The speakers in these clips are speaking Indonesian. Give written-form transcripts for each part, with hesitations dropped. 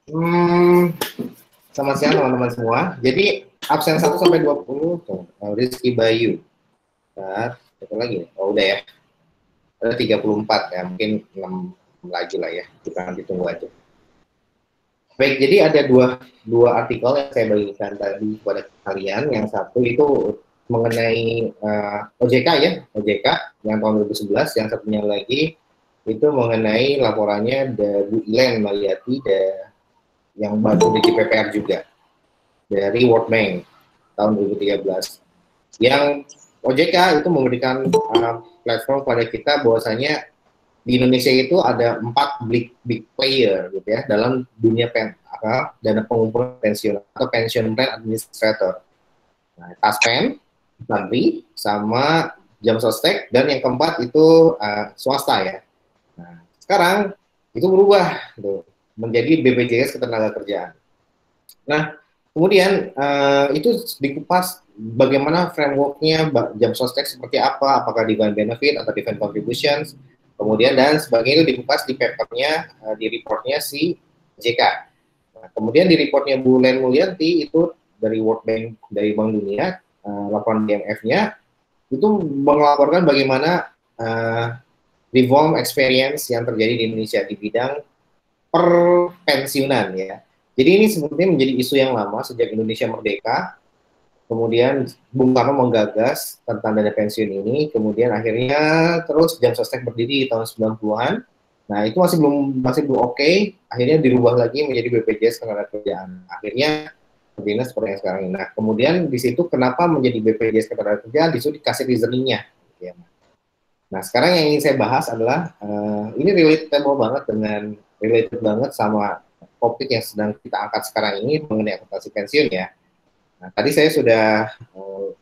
Hmm, Selamat siang teman-teman semua. Jadi absen 1 sampai 20 tuh, Rizky Bayu. Bentar, satu lagi. Oh udah ya. Ada 34 ya, mungkin 6 lagi lah ya. Kita nanti tunggu aja. Baik, jadi ada dua artikel yang saya bagikan tadi kepada kalian. Yang satu itu mengenai OJK ya, OJK yang tahun 2011. Yang satunya lagi itu mengenai laporannya dari Bu Ilen Maliati yang baru di PPR juga dari World Bank tahun 2013. Yang OJK itu memberikan platform pada kita bahwasanya di Indonesia itu ada 4 big player gitu ya dalam dunia dana pengumpulan pensiun atau pension plan administrator. Nah, Taspen, Sabri, sama Jam Sostek, dan yang keempat itu swasta ya. Nah, sekarang itu berubah gitu, menjadi BPJS Ketenagakerjaan. Nah, kemudian itu dikupas bagaimana frameworknya jam sostek seperti apa, apakah defined benefit atau defined contributions, kemudian dan sebagainya itu dikupas di papernya, di reportnya si JK. Nah, kemudian di reportnya Bu Len Mulyanti itu dari World Bank, dari Bank Dunia, laporan DMF-nya itu melaporkan bagaimana reform experience yang terjadi di Indonesia di bidang perpensiunan ya. Jadi ini sebetulnya menjadi isu yang lama sejak Indonesia merdeka. Kemudian Bung Karno menggagas tentang dana pensiun ini, kemudian akhirnya terus Jam Sostek berdiri di tahun 90-an. Nah, itu masih belum oke, akhirnya dirubah lagi menjadi BPJS Ketenagakerjaan. Akhirnya berdiri seperti yang sekarang ini. Nah, kemudian di situ kenapa menjadi BPJS Ketenagakerjaan, di situ dikasih reasoningnya. Nah, sekarang yang ingin saya bahas adalah ini related banget sama topik yang sedang kita angkat sekarang ini mengenai akuntansi pensiun ya. Nah, tadi saya sudah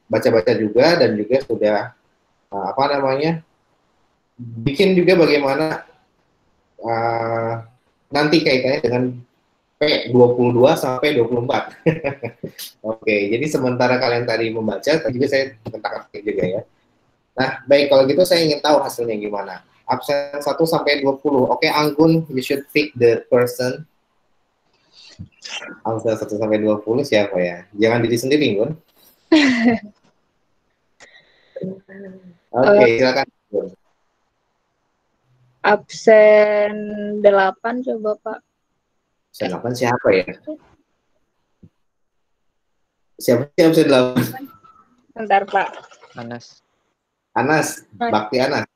baca-baca juga dan juga sudah bikin juga bagaimana nanti kaitannya dengan P22 sampai 24. Oke, jadi sementara kalian tadi membaca, tadi juga saya tentang juga ya. Nah, baik kalau gitu saya ingin tahu hasilnya gimana. Absen 1 sampai 20. Oke, Anggun, you should pick the person. Absen 1 sampai 20 siapa ya? Jangan diri sendiri, Anggun. Oke, silakan. Absen 8 coba, Pak. Absen 8 siapa ya? Siapa sih absen 8? Bentar, Pak. Anas, Bakti Anas.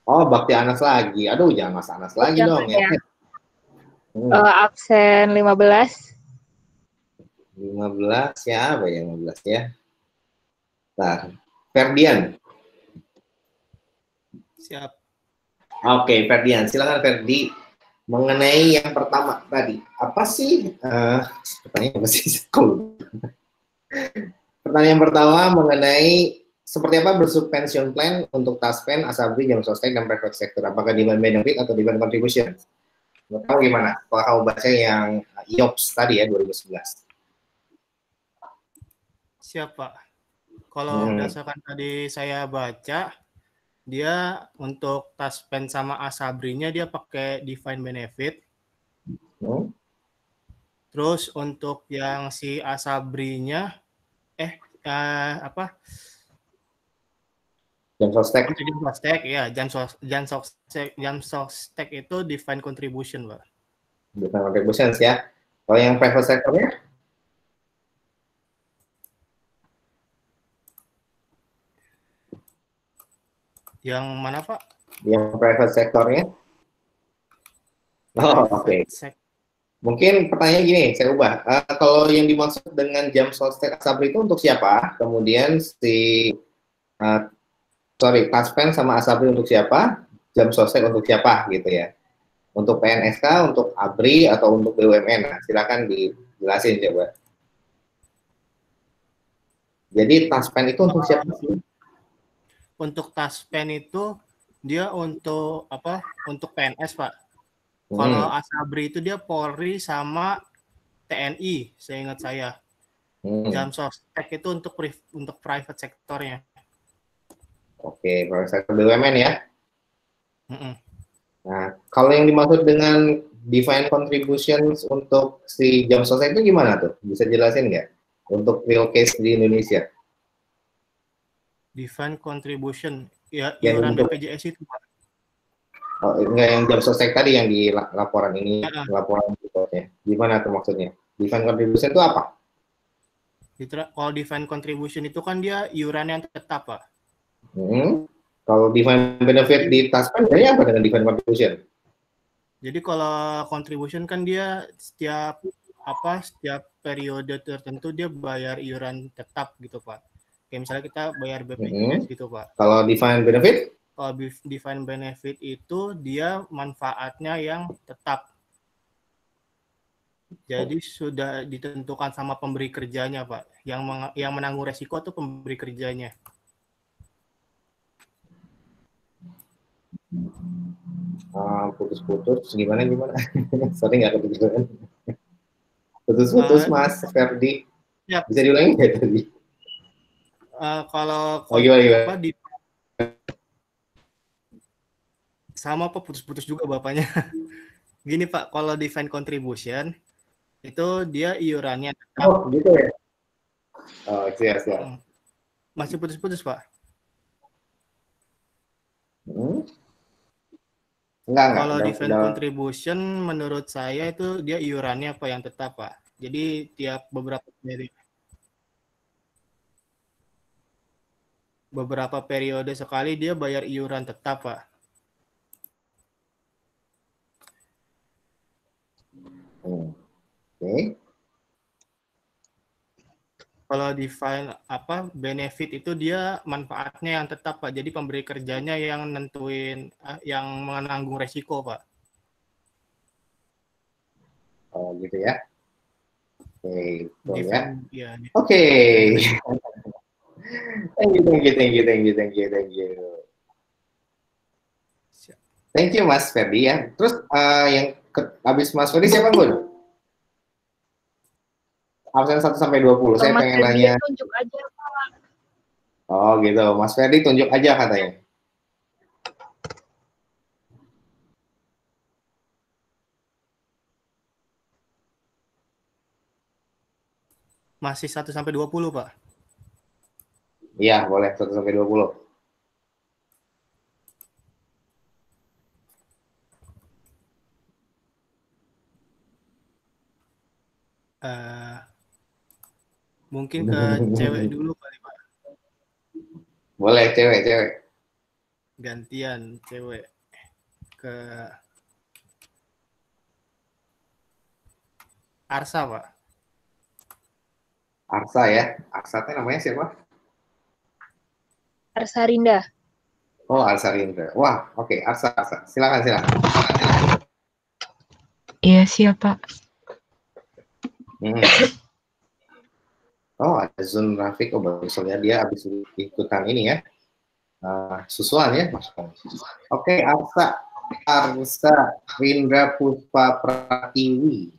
Oh, Bakti Anas lagi. Aduh, jangan Mas Anas lagi dong ya. Absen 15. 15 siapa ya 15 ya? Nah, Ferdian. Siap. Oke, Ferdian. Silakan Ferdi. Mengenai yang pertama tadi, apa sih? Pertanyaan apa sih? Pertanyaan pertama mengenai seperti apa bentuk pension plan untuk Taspen, Asabri, Jam Sostek, dan private sector? Apakah defined benefit atau defined contribution? Menurut kamu gimana? Kalau kamu baca yang IOPS tadi ya 2011. Siap, Pak. Kalau berdasarkan tadi saya baca, dia untuk Taspen sama Asabrinya dia pakai defined benefit. Terus untuk yang si Asabrinya Jam Sostek. Jam Sostek, ya. Jam Sostek itu defined contribution, Pak. Defined contributions ya. Kalau yang private sector-nya? Yang mana, Pak? Yang private sector-nya? Oh, oke. Mungkin pertanyaan gini, saya ubah. Kalau yang dimaksud dengan Jam Sostek Asabri itu untuk siapa? Kemudian Taspen sama Asabri untuk siapa? Jam Sostek untuk siapa gitu ya? Untuk PNSK, untuk ABRI, atau untuk BUMN? Nah, silakan dijelasin coba. Jadi Taspen itu untuk siapa sih? Untuk Taspen itu dia untuk apa? Untuk PNS, Pak. Kalau Asabri itu dia Polri sama TNI, saya ingat saya. Jam Sostek itu untuk private sektornya. Oke, private sektor BUMN ya. Nah, kalau yang dimaksud dengan define contributions untuk si jam sostek itu gimana tuh? Bisa jelasin nggak? Untuk real case di Indonesia. Define contribution, ya Yang iuran untuk BPJS itu Pak. oh, enggak yang jam sostek tadi yang di laporan ini, Ya, laporan reportnya. Gimana tuh maksudnya? Define contribution itu apa? kalau define contribution itu kan dia iuran yang tetap Pak. Kalau define benefit di Taspen, bedanya apa dengan define contribution? Jadi kalau contribution kan dia setiap periode tertentu dia bayar iuran tetap gitu Pak. Kayak misalnya kita bayar BPJS gitu Pak. Kalau define benefit? Kalau define benefit itu dia manfaatnya yang tetap. Jadi sudah ditentukan sama pemberi kerjanya Pak. Yang menanggung resiko itu pemberi kerjanya. Putus-putus gimana? Sorry nggak kepikiran. Putus-putus Mas Ferdi. Ya. Bisa diulangi nggak tadi? Kalau gimana? Sama Pak, putus-putus juga bapaknya. Gini Pak, kalau define contribution itu dia iurannya tetap. Oh gitu ya. Oh siap. Masih putus-putus Pak? Enggak. Kalau define contribution menurut saya itu dia iurannya apa yang tetap Pak. Jadi tiap beberapa periode sekali dia bayar iuran tetap Pak. Oke. Kalau define benefit itu dia manfaatnya yang tetap Pak. Jadi pemberi kerjanya yang nentuin yang menanggung resiko Pak. Oh gitu ya. Oke, ya. Oke. Thank you. Thank you Mas Ferdi ya. Terus yang habis Mas Ferdi siapa Bun? Absen 1 sampai 20. Saya pengen nanya. Tunjuk aja Pak. Oh gitu. Mas Ferdi tunjuk aja katanya. Masih 1 sampai 20 Pak. Iya, boleh 1 sampai 20. Mungkin ke cewek dulu kali Pak. Boleh cewek. Gantian cewek ke Arsa Pak. Arsa ya. Arsa itu namanya siapa? Arsa Rinda. Oh, Arsa Rinda. Wah, oke. Arsa. Silakan. Iya, siapa? Oh, ada Zun Rafiq. Oh, bagus ya. Dia habis ikutan ini ya. Susulan ya. Oke, Arsa Rindra Puspa Pratiwi.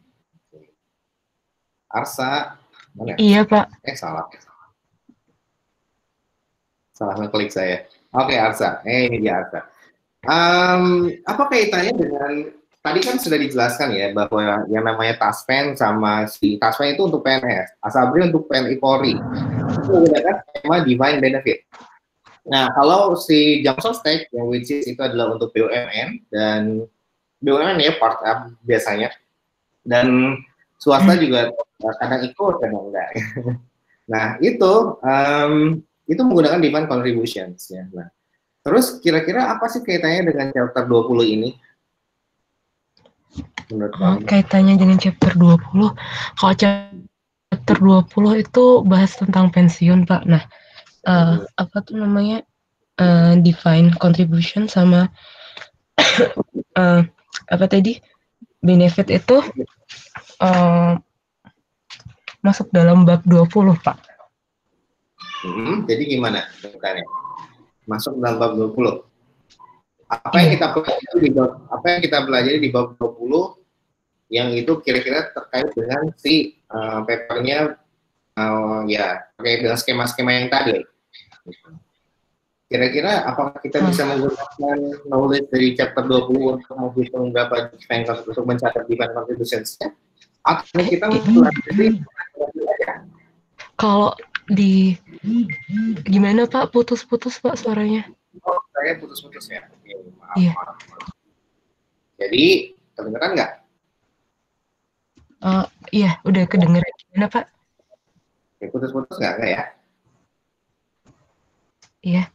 Arsa. Mana? Iya, Pak. Salah ngeklik saya. Oke, Arsa. Ini dia Arsa. Apa kaitannya dengan tadi kan sudah dijelaskan ya bahwa yang namanya Taspen sama si Taspen itu untuk PNS, Asabri untuk PNI Polri. Itu menggunakan skema Divine Benefit. Nah, kalau si jam sostek yang which is itu adalah untuk BUMN dan BUMN ya part up biasanya. Dan swasta juga kadang ikut, kadang enggak. Nah, itu menggunakan demand contributions ya. Nah, terus kira-kira apa sih kaitannya dengan chapter 20 ini? Menurut kamu? Kaitannya dengan chapter 20. Kalau chapter 20 itu bahas tentang pensiun, Pak. Nah, apa tuh namanya? Define contribution sama apa tadi? Benefit itu masuk dalam bab 20, Pak. Jadi gimana ceritanya? Masuk dalam bab 20. Apa yang kita pelajari di bab 20 yang itu kira-kira terkait dengan si papernya ya terkait dengan skema-skema yang tadi. Kira-kira apakah kita bisa menggunakan knowledge dari chapter 20 untuk menghitung berapa define untuk mencatat define contributions-nya? Atau kita mempelajari Kalau di gimana Pak? Putus-putus Pak suaranya. Oh, saya putus-putus ya. Oke, maaf, Iya. maaf. Jadi, kedengeran nggak? Iya, udah kedengeran. Gimana Pak? Oke, putus-putus nggak ya? Iya.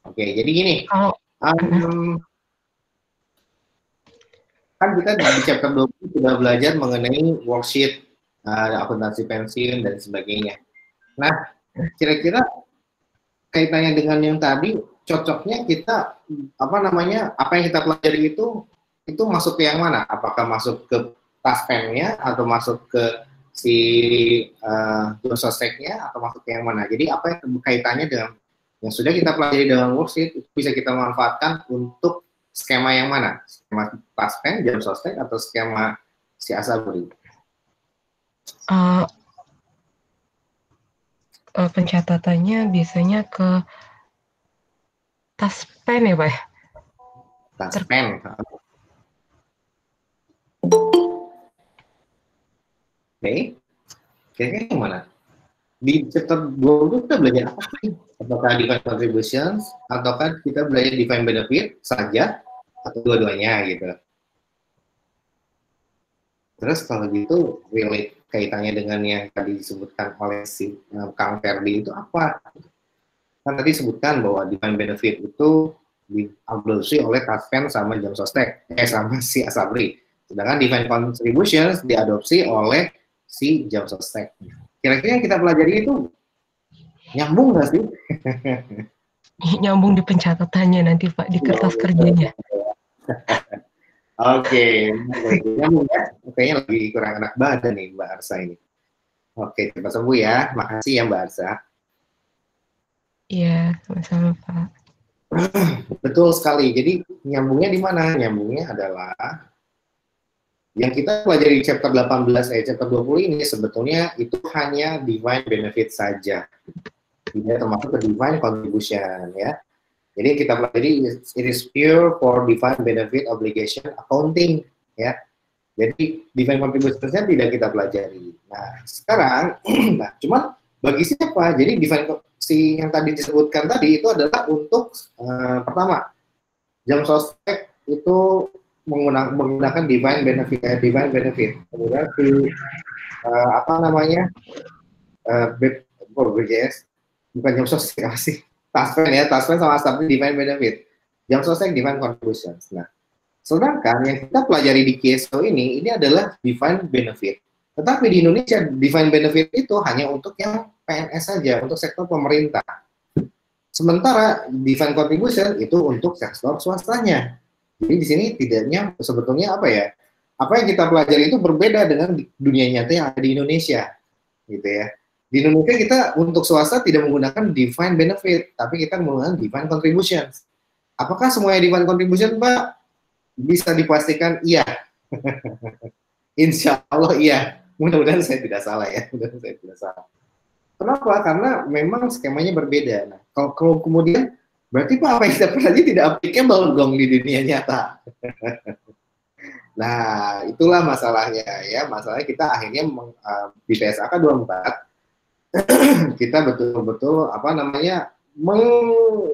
Oke, jadi gini. Kalau Kan kita di chapter 20 sudah belajar mengenai worksheet, akuntansi pensiun, dan sebagainya. Nah, kira-kira kaitannya dengan yang tadi, cocoknya kita, apa yang kita pelajari itu masuk ke yang mana? Apakah masuk ke taspennya, atau masuk ke si sosteknya, atau masuk ke yang mana? Jadi, apa yang kaitannya dengan yang sudah kita pelajari dalam worksheet, itu bisa kita manfaatkan untuk skema yang mana? Skema taspen, jam sostek, atau skema si Asabri? Pencatatannya biasanya ke taspen ya Pak? Taspen. Oke. Kayaknya yang mana? Di chapter 20 kita belajar apa sih? Apakah define contributions, ataukah kita belajar define benefit saja, atau dua-duanya gitu. Terus kalau gitu, relate kaitannya dengan yang tadi disebutkan oleh si Kang Ferdi itu apa? Kan tadi disebutkan bahwa define benefit itu diadopsi oleh taspen sama jam sostek, sama si Asabri. Sedangkan define contributions diadopsi oleh si jam sostek. Kira-kira yang kita pelajari itu nyambung nggak sih? Nyambung di pencatatannya nanti Pak, di kertas kerjanya. Oke, nyambung ya. Kayaknya lagi kurang enak badan nih Mbak Arsa ini. Oke, cepat sembuh ya. Makasih ya Mbak Arsa. Iya, sama-sama Pak. Betul sekali. Jadi nyambungnya di mana? Nyambungnya adalah yang kita pelajari di chapter 18 chapter 20 ini sebetulnya itu hanya define benefit saja. Tidak termasuk ke define contribution ya. Jadi kita pelajari it is pure for define benefit obligation accounting ya. Jadi define contribution-nya tidak kita pelajari. Nah, sekarang cuman bagi siapa? Jadi define si yang tadi disebutkan tadi itu adalah untuk pertama jam sostek itu menggunakan define benefit. Kemudian si BPJS bukan jam sostek apa sih? Taspen sama Asabri define benefit. Jam sostek define contributions. Nah, sedangkan yang kita pelajari di KSO ini adalah define benefit. Tetapi di Indonesia define benefit itu hanya untuk yang PNS saja, untuk sektor pemerintah. Sementara define contribution itu untuk sektor swastanya. Jadi di sini tidaknya sebetulnya apa yang kita pelajari itu berbeda dengan dunia nyata yang ada di Indonesia, gitu ya. Di Indonesia kita untuk swasta tidak menggunakan define benefit, tapi kita menggunakan define contributions. Apakah semuanya define contribution, Pak? Bisa dipastikan iya. Insya Allah iya. Mudah-mudahan saya tidak salah ya. Kenapa? Karena memang skemanya berbeda. Nah, kalau kemudian berarti Pak apa yang kita pelajari tidak applicable dong di dunia nyata. Nah, itulah masalahnya ya. Masalahnya kita akhirnya di PSAK 24 kita betul-betul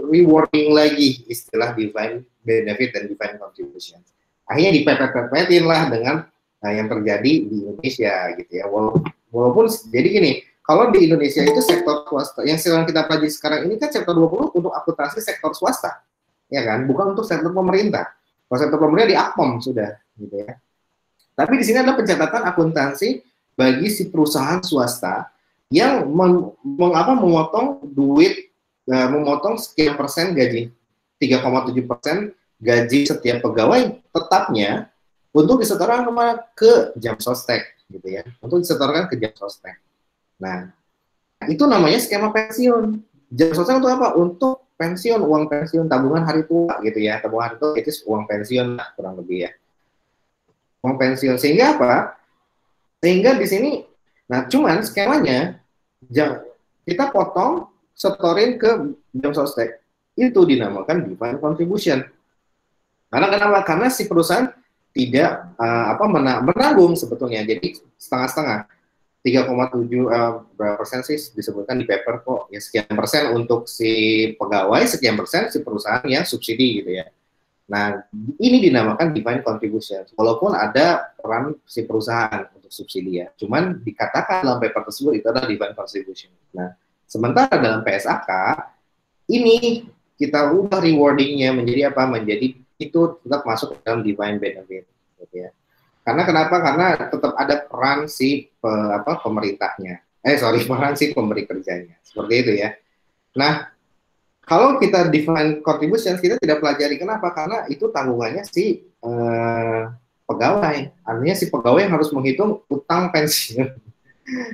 rewarding lagi istilah define benefit dan define contribution. Akhirnya dipepet-pepetin lah dengan yang terjadi di Indonesia gitu ya. Walaupun jadi gini, kalau di Indonesia itu sektor swasta, yang sedang kita pelajari sekarang ini kan sektor 20 untuk akuntansi sektor swasta, ya kan, bukan untuk sektor pemerintah. Kalau sektor pemerintah di AKPOM sudah, gitu ya. Tapi di sini ada pencatatan akuntansi bagi si perusahaan swasta yang memotong duit, memotong sekian persen gaji, 3,7% gaji setiap pegawai tetapnya untuk disetorkan ke jam sostek, gitu ya, untuk disetorkan ke jam sostek. Nah, itu namanya skema pensiun. Jam sostek untuk apa? Untuk pensiun, uang pensiun, tabungan hari tua gitu ya. Tabungan hari tua itu uang pensiun kurang lebih ya. Uang pensiun. Sehingga apa? Sehingga di sini, nah cuman skemanya kita potong, setorin ke jam sostek. itu dinamakan defined contribution. Karena kenapa? Karena si perusahaan tidak menanggung sebetulnya. Jadi setengah-setengah. 3,7 berapa persen sih disebutkan di paper kok, ya sekian persen untuk si pegawai, sekian persen si perusahaan yang subsidi gitu ya. Nah, ini dinamakan defined contribution, walaupun ada peran si perusahaan untuk subsidi ya, cuman dikatakan dalam paper tersebut itu adalah defined contribution. Nah, sementara dalam PSAK ini kita ubah rewardingnya menjadi apa? Menjadi itu tetap masuk dalam defined benefit gitu ya. Karena kenapa? Karena tetap ada peran si pemerintahnya. Peran si pemberi kerjanya. Seperti itu ya. Nah, kalau kita define contributions, kita tidak pelajari kenapa? Karena itu tanggungannya si pegawai. Artinya si pegawai yang harus menghitung utang pensiun.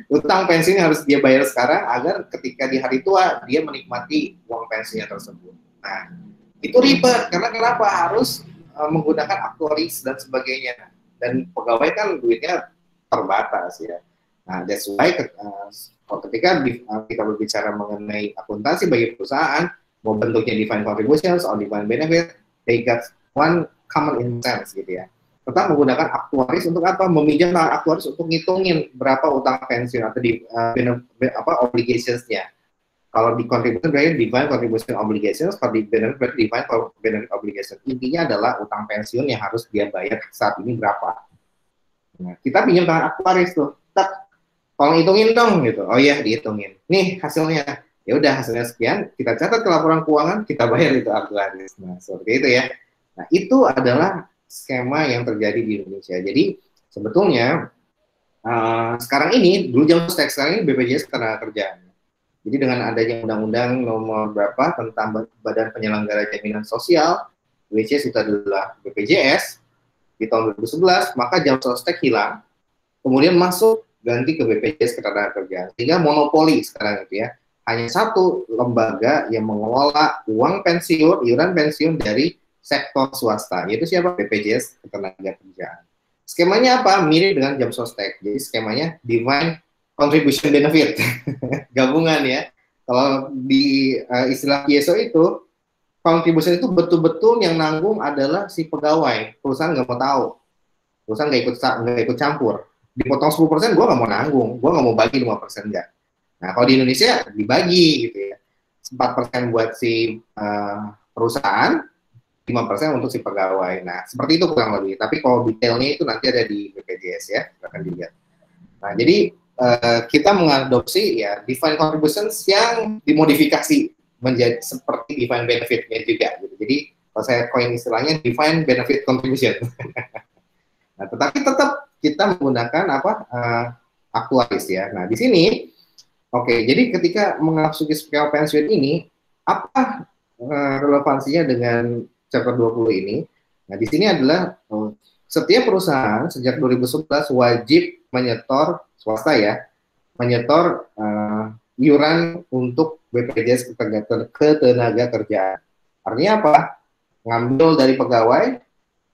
Utang pensiun harus dia bayar sekarang agar ketika di hari tua dia menikmati uang pensiunnya tersebut. Nah, itu ribet. Karena kenapa? Harus menggunakan aktuaris dan sebagainya. Dan pegawai kan duitnya terbatas ya. Nah, that's why ketika kita berbicara mengenai akuntansi bagi perusahaan, mau bentuknya defined contributions atau defined benefit, they got one common sense gitu ya. Tetap menggunakan aktuaris untuk apa? Meminjam aktuaris untuk ngitungin berapa utang pensiun atau obligations-nya. Kalau di contribution berarti defined contribution obligations, kalau di benefit berarti defined benefit obligation. Intinya adalah utang pensiun yang harus dia bayar saat ini berapa. Nah, kita pinjam tangan aktuaris tuh. Tolong hitungin dong gitu. Oh iya, dihitungin. Nih hasilnya. Ya udah hasilnya sekian, kita catat ke laporan keuangan, kita bayar itu aktuaris. Nah, seperti itu ya. Nah, itu adalah skema yang terjadi di Indonesia. Jadi sebetulnya sekarang ini dulu jam stek, sekarang ini BPJS Ketenagakerjaan. Jadi dengan adanya undang-undang nomor berapa tentang Badan Penyelenggara Jaminan Sosial, which is itu adalah BPJS, di tahun 2011, maka jam sostek hilang, kemudian masuk ganti ke BPJS Ketenagakerjaan. Sehingga monopoli sekarang itu ya, hanya satu lembaga yang mengelola uang pensiun, iuran pensiun dari sektor swasta, yaitu siapa? BPJS Ketenagakerjaan. Skemanya apa? Mirip dengan jam sostek. Jadi skemanya defined contribution benefit, gabungan ya. Kalau di istilah PSO itu, contribution itu betul-betul yang nanggung adalah si pegawai. Perusahaan nggak mau tahu, perusahaan nggak ikut campur. Dipotong 10%, gue nggak mau nanggung, gue nggak mau bagi 5% nggak. Nah, kalau di Indonesia dibagi gitu ya, 4% buat si perusahaan, 5% untuk si pegawai. Nah, seperti itu kurang lebih. Tapi kalau detailnya itu nanti ada di BPJS ya, akan dilihat. Nah, jadi kita mengadopsi ya defined contributions yang dimodifikasi menjadi seperti defined benefit-nya juga gitu. Jadi kalau saya coin istilahnya defined benefit contribution. Nah, tetapi tetap kita menggunakan aktuaris ya. Nah, di sini jadi ketika mengasuhi skema pensiun ini, apa relevansinya dengan chapter 20 ini? Nah, di sini adalah setiap perusahaan sejak 2011 wajib menyetor swasta ya, menyetor iuran untuk BPJS Ketenagakerjaan. Artinya apa? Ngambil dari pegawai,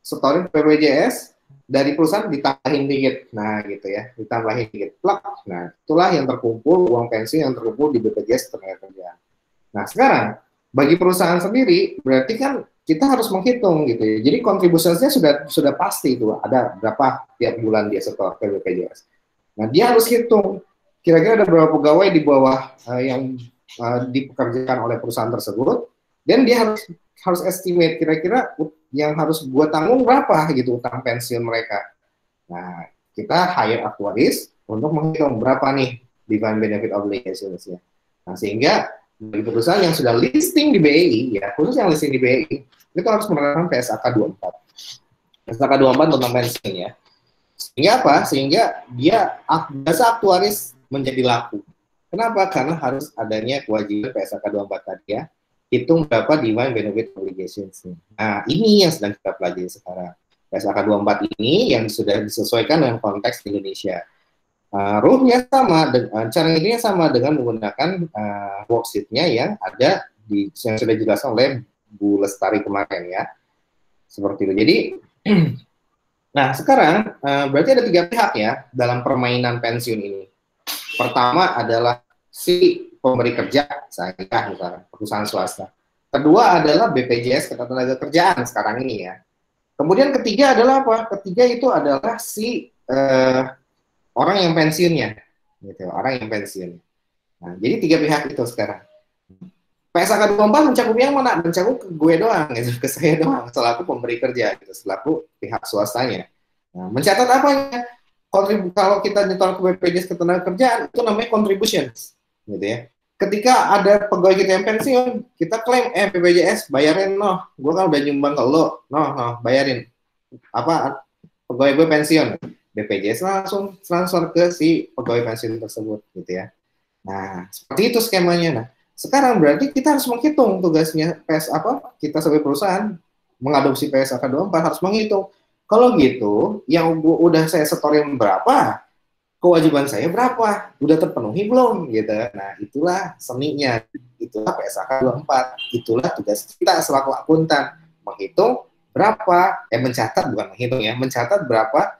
setorin BPJS, dari perusahaan ditambahin dikit. Nah, gitu ya, ditambahin dikit. Plak. Nah, itulah yang terkumpul, uang pensiun yang terkumpul di BPJS Ketenagakerjaan. Nah, sekarang, bagi perusahaan sendiri, berarti kan kita harus menghitung gitu ya. Jadi contributions-nya sudah pasti itu, ada berapa tiap bulan dia setor ke BPJS. Nah, dia harus hitung kira-kira ada berapa pegawai di bawah yang dipekerjakan oleh perusahaan tersebut, dan dia harus estimate kira-kira yang harus buat tanggung berapa gitu utang pensiun mereka. Nah, kita hire aktuaris untuk menghitung berapa nih defined benefit obligations-nya. Nah, sehingga bagi perusahaan yang sudah listing di BEI, ya khusus yang listing di BEI, itu harus menerapkan PSAK 24. PSAK 24 tentang pensiun ya. Sehingga apa? Sehingga jasa aktuaris menjadi laku. Kenapa? Karena harus adanya kewajiban PSAK 24 tadi ya. Hitung berapa defined benefit obligations. Nah, ini yang sedang kita pelajari sekarang. PSAK 24 ini yang sudah disesuaikan dengan konteks Indonesia. Rule-nya sama, cara ini sama dengan menggunakan worksheet-nya yang ada yang sudah dijelaskan oleh Bu Lestari kemarin ya. Seperti itu. Jadi nah, sekarang berarti ada 3 pihak ya dalam permainan pensiun ini. Pertama adalah si pemberi kerja, saya misalnya perusahaan swasta. Kedua adalah BPJS Ketenagakerjaan sekarang ini ya. Kemudian ketiga adalah apa? Ketiga itu adalah si orang yang pensiunnya, gitu. Orang yang pensiun. Nah, jadi 3 pihak itu sekarang. PSAK 24 mencakup yang mana? Mencakup ke gue doang, gitu, ke saya doang, selaku pemberi kerja, gitu, selaku pihak swastanya. Nah, mencatat apanya? Kalau kita nyetor ke BPJS Ketenagakerjaan itu namanya contributions, gitu ya. Ketika ada pegawai kita yang pensiun, kita klaim, BPJS bayarin, gue kan udah nyumbang ke lo, bayarin. Apa, pegawai gue pensiun, BPJS langsung transfer ke si pegawai pensiun tersebut, gitu ya. Nah, seperti itu skemanya. Nah, sekarang berarti kita harus menghitung tugasnya kita sebagai perusahaan mengadopsi PSAK 24 harus menghitung. Kalau gitu, yang udah saya setorin berapa, kewajiban saya berapa, udah terpenuhi belum, gitu. Nah, itulah seninya, itulah PSAK 24, itulah tugas kita selaku akuntan, menghitung berapa, mencatat bukan menghitung ya, mencatat berapa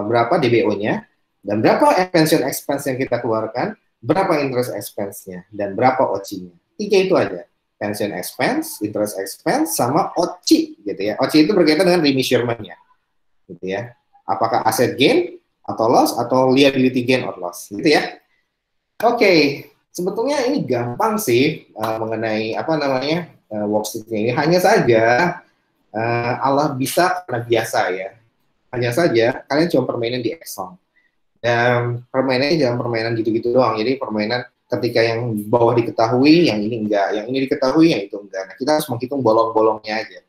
berapa DBO-nya, dan berapa pension expense yang kita keluarkan, berapa interest expense-nya, dan berapa OC-nya. 3 itu aja. Pension expense, interest expense, sama OC, gitu ya. OC itu berkaitan dengan remeasurement-nya, gitu ya. Apakah asset gain, atau loss, atau liability gain or loss, gitu ya. Oke, sebetulnya ini gampang sih mengenai worksheet-nya ini. Hanya saja Allah bisa karena biasa ya. Hanya saja kalian cuma permainan di Excel. Dan permainannya jangan permainan gitu-gitu doang. Jadi permainan ketika yang bawah diketahui, yang ini enggak, yang ini diketahui, yang itu enggak. Nah, kita harus menghitung bolong-bolongnya aja.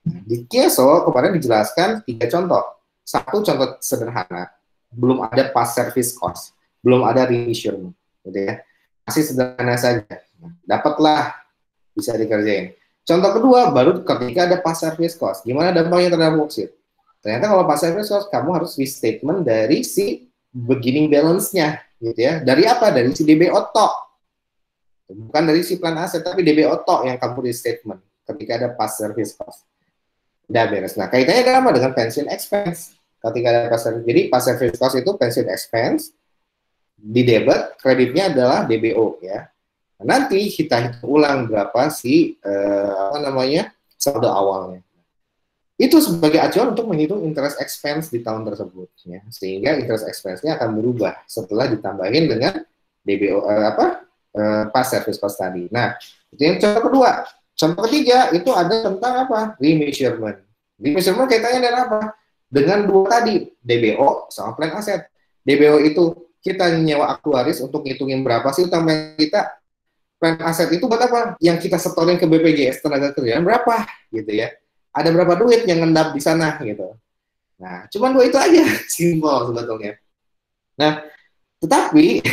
Di Kieso kemarin dijelaskan 3 contoh. 1 contoh sederhana, belum ada past service cost, belum ada remeasurement, gitu ya. Masih sederhana saja. Nah, dapatlah, bisa dikerjain. Contoh kedua, baru ketika ada past service cost. Gimana dampaknya terhadap worksheet? Ternyata kalau past service cost, kamu harus restatement dari si beginning balance-nya, gitu ya. Dari apa? Dari si DBO tok. Bukan dari si plan aset, tapi DBO tok yang kamu restatement ketika ada past service cost. Udah beres. Nah, kaitannya dengan apa? Dengan pension expense. Ketika ada past service, jadi past service cost itu pension expense, di debit, kreditnya adalah DBO ya. Nah, nanti kita hitung ulang berapa sih saldo awalnya. Itu sebagai acuan untuk menghitung interest expense di tahun tersebut ya. Sehingga interest expense-nya akan berubah setelah ditambahin dengan DBO past service cost tadi. Nah, itu yang contoh kedua. Contoh ketiga itu ada tentang apa? Remeasurement. Remeasurement kaitannya dengan apa? Dengan 2 tadi, DBO sama plan aset. DBO itu kita nyewa aktuaris untuk ngitungin berapa sih utang kita. Plan aset itu buat apa? Yang kita setorin ke BPJS Ketenagakerjaan berapa, gitu ya. Ada berapa duit yang ngendap di sana, gitu. Nah, cuma 2 itu aja, simpel sebetulnya. Nah, tetapi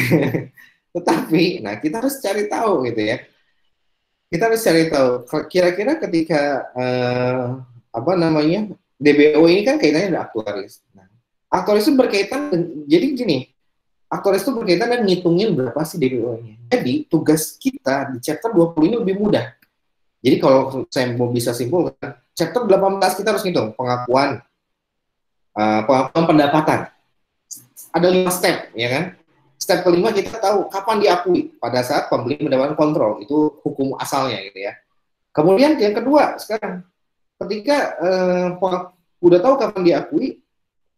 nah kita harus cari tahu, gitu ya. Kita harus cari tahu, kira-kira ketika DBO ini kan kaitannya dengan aktuaris. Nah, aktuaris itu berkaitan, jadi gini, aktuaris itu berkaitan dengan ngitungin berapa sih DBO-nya. Jadi, tugas kita di chapter 20 ini lebih mudah. Jadi, kalau saya mau bisa simpulkan, chapter 18 kita harus ngitung pengakuan pendapatan. Ada 5 step, ya kan? Step kelima kita tahu kapan diakui, pada saat pembeli mendapatkan kontrol, itu hukum asalnya, gitu ya. Kemudian yang kedua, sekarang, ketika udah tahu kapan diakui,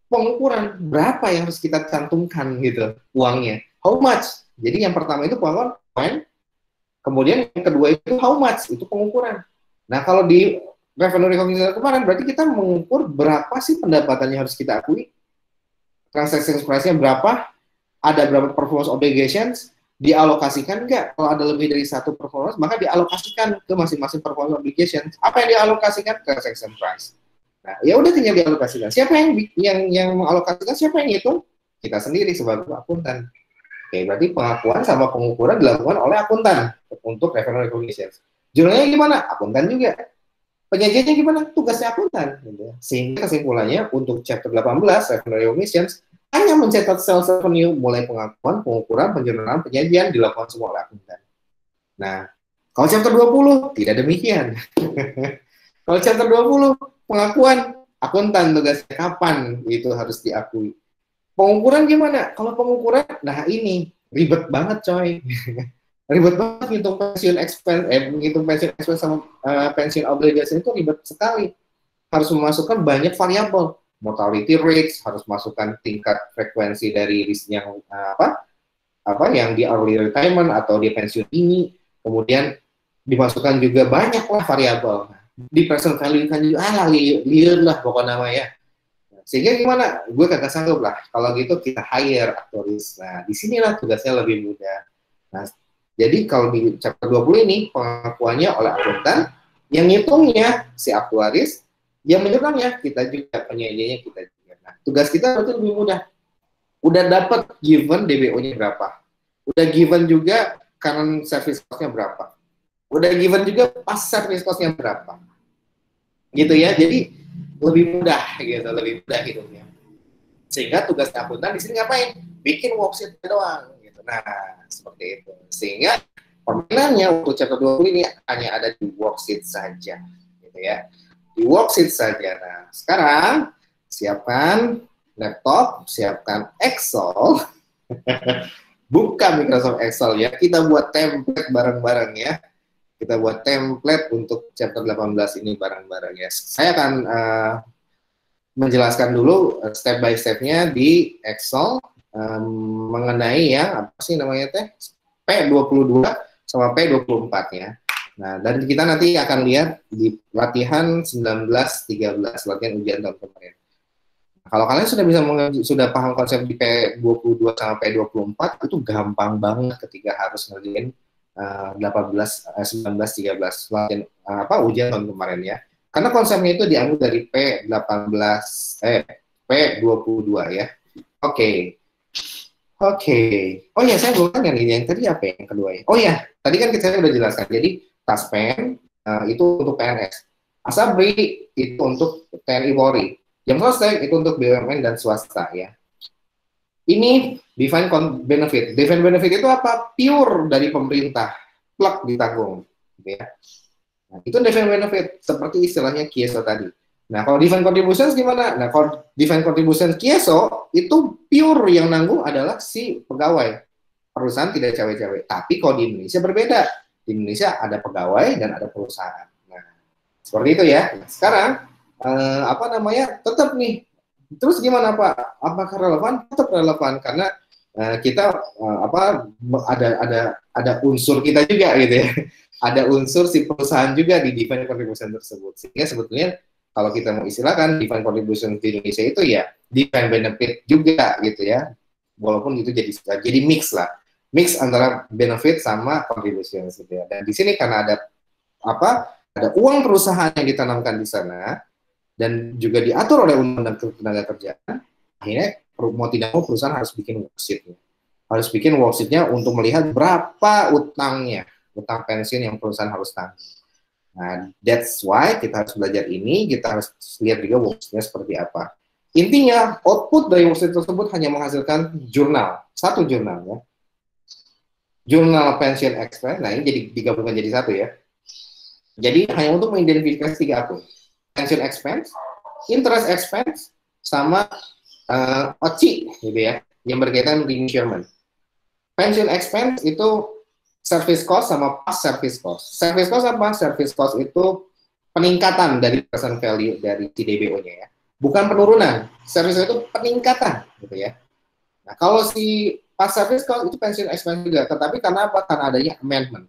pengukuran berapa yang harus kita cantumkan gitu uangnya, how much. Jadi yang pertama itu pengukuran, kemudian yang kedua itu how much, itu pengukuran. Nah, kalau di revenue recognition kemarin berarti kita mengukur berapa sih pendapatannya harus kita akui, transaction price-nya berapa, ada berapa performance obligations, dialokasikan nggak? Kalau ada lebih dari 1 performance, maka dialokasikan ke masing-masing performance obligations. Apa yang dialokasikan? Transaction price. Nah, ya udah tinggal dialokasikan. Siapa yang mengalokasikan? Siapa yang hitung? Kita sendiri sebagai akuntan. Oke, berarti pengakuan sama pengukuran dilakukan oleh akuntan untuk revenue recognition. Jurnalnya gimana? Akuntan juga. Penyajiannya gimana? Tugasnya akuntan. Sehingga kesimpulannya untuk chapter 18 revenue recognition hanya mencatat sales revenue, mulai pengakuan, pengukuran, penjurnaan, penyajian dilakukan semua oleh akuntan. Nah, kalau chapter 20 tidak demikian. Kalau chapter 20 pengakuan, akuntan tugasnya kapan itu harus diakui. Pengukuran gimana? Kalau pengukuran, nah ini ribet banget coy. Ribet banget ngitung pensiun expense sama pensiun obligasi itu ribet sekali. Harus memasukkan banyak variabel, mortality rates, harus masukkan tingkat frekuensi dari risk yang yang di early retirement atau di pensiun ini, kemudian dimasukkan juga banyaklah variabel. Di present value kan juga liar lah pokoknya namanya. Sehingga gimana? Gue kagak sanggup lah. Kalau gitu kita hire aktuaris. Nah, disinilah tugasnya lebih mudah. Nah, jadi kalau di chapter 20 ini pengakuannya oleh akuntan, yang ngitungnya si aktuaris, yang menyerangnya kita juga, penyajiannya kita juga. Nah, tugas kita berarti lebih mudah. Udah dapat given DBO-nya berapa. Udah given juga current service cost-nya berapa. Udah given juga pas service cost-nya berapa. Gitu ya. Jadi lebih mudah gitu, lebih mudah hidupnya. Sehingga tugas akuntan di sini ngapain? Bikin worksheet doang gitu. Nah, seperti itu. Sehingga permainannya untuk chapter 20 ini hanya ada di worksheet saja gitu ya. Di worksheet saja. Nah, sekarang siapkan laptop, siapkan Excel, buka Microsoft Excel ya, kita buat template bareng-bareng ya. Kita buat template untuk chapter 18 ini bareng-bareng ya. Saya akan menjelaskan dulu step by step-nya di Excel mengenai yang apa sih namanya teh P22 sama P24 ya. Nah, dan kita nanti akan lihat di latihan 19-13, latihan ujian tahun kemarin. Kalau kalian sudah paham konsep di P22 sama P24, itu gampang banget ketika harus ngerjain 19-13 latihan ujian tahun kemarin ya. Karena konsepnya itu diambil dari P22 ya. Oke. Oh ya, saya belum tanya nih, yang tadi apa yang kedua ya? Oh ya, tadi kan kita sudah jelaskan. Jadi Taspen itu untuk PNS, Asabri itu untuk TNI Polri, Jam Sostek itu untuk BUMN dan swasta ya. Ini defined benefit. Defined benefit itu apa? Pure dari pemerintah, plug ditanggung, gitu ya. Nah, itu defined benefit seperti istilahnya Kieso tadi. Nah, kalau defined contributions gimana? Nah, kalau defined contributions Kieso itu pure yang nanggung adalah si pegawai. Perusahaan tidak cawe-cawe. Tapi kalau di Indonesia berbeda. Di Indonesia ada pegawai dan ada perusahaan. Nah, seperti itu ya. Sekarang tetap nih. Terus gimana Pak? Apakah relevan? Tetap relevan karena kita ada unsur kita juga gitu ya. Ada unsur si perusahaan juga di defined contribution tersebut. Sehingga sebetulnya kalau kita mau istilahkan defined contribution di Indonesia itu ya defined benefit juga gitu ya. Walaupun itu jadi mix lah. Mix antara benefit sama contribution gitu ya. Dan di sini karena ada uang perusahaan yang ditanamkan di sana dan juga diatur oleh undang-undang tenaga kerjaan, akhirnya mau tidak mau perusahaan harus bikin worksheet. Harus bikin worksheet-nya untuk melihat berapa utang pensiun yang perusahaan harus tanggung. Nah, that's why kita harus belajar ini, kita harus lihat juga worksheet-nya seperti apa. Intinya, output dari worksheet tersebut hanya menghasilkan satu jurnal ya. Jurnal pension expense, nah ini jadi digabungkan jadi satu ya. Jadi hanya untuk mengidentifikasi 3 akun. Pension expense, interest expense, sama OCI gitu ya, yang berkaitan dengan measurement. Pension expense itu service cost sama past service cost. Service cost apa? Service cost itu peningkatan dari present value dari CDBO-nya ya. Bukan penurunan. Service itu peningkatan gitu ya. Nah, kalau si past service cost itu pension expense juga, tetapi karena apa? Karena adanya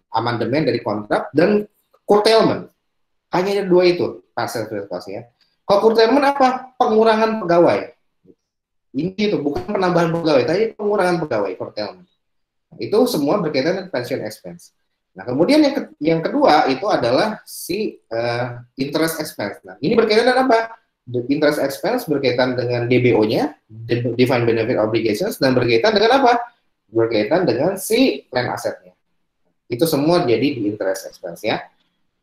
amandemen dari kontrak dan curtailment. Hanya ada 2 itu past service cost ya. Kalau curtailment apa? Pengurangan pegawai. Ini itu bukan penambahan pegawai, tapi pengurangan pegawai, curtailment. Nah, itu semua berkaitan dengan pension expense. Nah, kemudian yang kedua itu adalah si interest expense. Nah, ini berkaitan dengan apa? The interest expense berkaitan dengan DBO-nya, defined benefit obligations, dan berkaitan dengan apa? Berkaitan dengan si plan asetnya. Itu semua jadi di interest expense ya.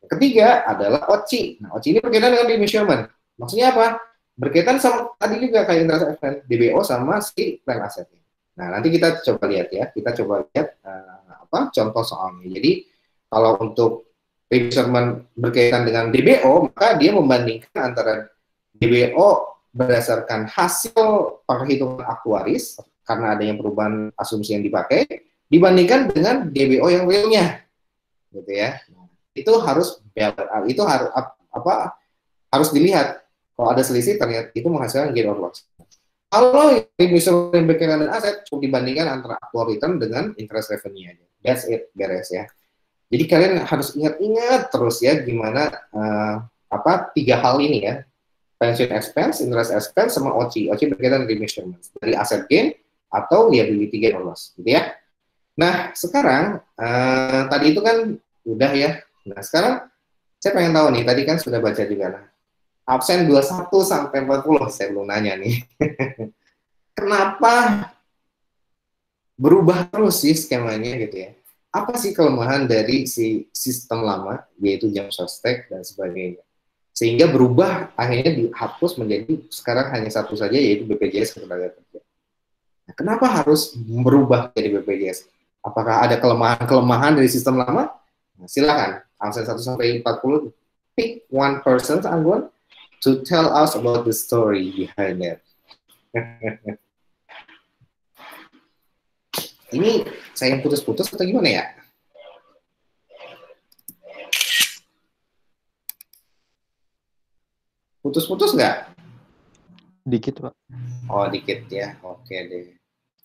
Ketiga adalah OCI. Nah, OCI ini berkaitan dengan measurement. Maksudnya apa? Berkaitan sama tadi juga kayak interest expense, DBO sama si plan asetnya. Nah, nanti kita coba lihat ya. Kita coba lihat contoh soalnya. Jadi kalau untuk measurement berkaitan dengan DBO, maka dia membandingkan antara DBO berdasarkan hasil perhitungan aktuaris karena adanya perubahan asumsi yang dipakai dibandingkan dengan DBO yang realnya, gitu ya. Itu harus harus dilihat. Kalau ada selisih ternyata itu menghasilkan gain or loss. Kalau distribution dan aset cukup dibandingkan antara actual return dengan interest revenue aja. That's it, beres ya. Jadi kalian harus ingat-ingat terus ya gimana tiga hal ini ya. Pension expense, interest expense, sama OC. OC berkaitan dengan remeasurement dari asset gain atau liability gain or loss, gitu ya. Nah, sekarang tadi itu kan udah ya. Nah, sekarang saya pengen tahu nih, tadi kan sudah baca juga. Nah, absen 21 sampai 40, saya belum nanya nih. Kenapa berubah terus sih skemanya gitu ya? Apa sih kelemahan dari si sistem lama, yaitu jam sostek dan sebagainya? Sehingga berubah, akhirnya dihapus menjadi sekarang hanya satu saja, yaitu BPJS Ketenagakerjaan. Nah, kenapa harus berubah jadi BPJS? Apakah ada kelemahan-kelemahan dari sistem lama? Nah, silakan, absen 1 sampai 40, pick one person, Anggun, to tell us about the story behind it. Ini saya yang putus-putus atau gimana ya? Putus-putus nggak? Dikit, Pak. Oh, dikit ya. Oke deh.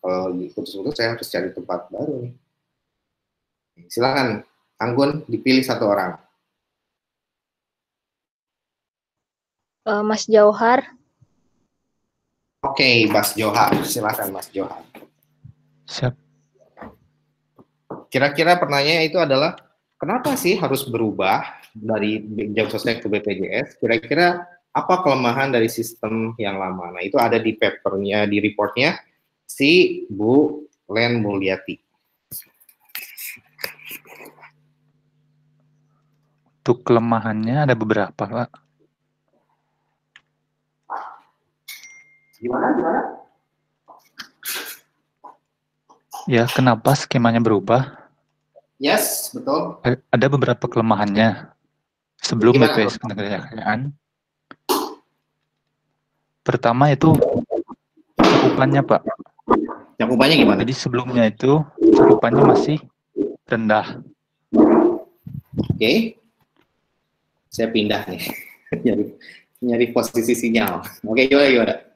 Kalau putus-putus saya harus cari tempat baru nih. Silakan, Anggun, dipilih satu orang. Mas Jauhar. Oke, Mas Johar. Silakan, Mas Johar. Siap. Kira-kira pertanyaannya itu adalah, kenapa sih harus berubah dari jam sostek ke BPJS? Kira-kira apa kelemahan dari sistem yang lama? Nah, itu ada di papernya, di reportnya si Bu Len Mulyati. Untuk kelemahannya ada beberapa, Pak. Gimana? Ya, kenapa skemanya berubah? Yes, betul. Ada beberapa kelemahannya. Sebelum Gimana, BPJS Ketenagakerjaan, pertama itu cakupannya, Pak. Cakupannya gimana? Jadi sebelumnya itu cakupannya masih rendah. Oke. Saya pindah nih. nyari posisi sinyal. Oke, gimana?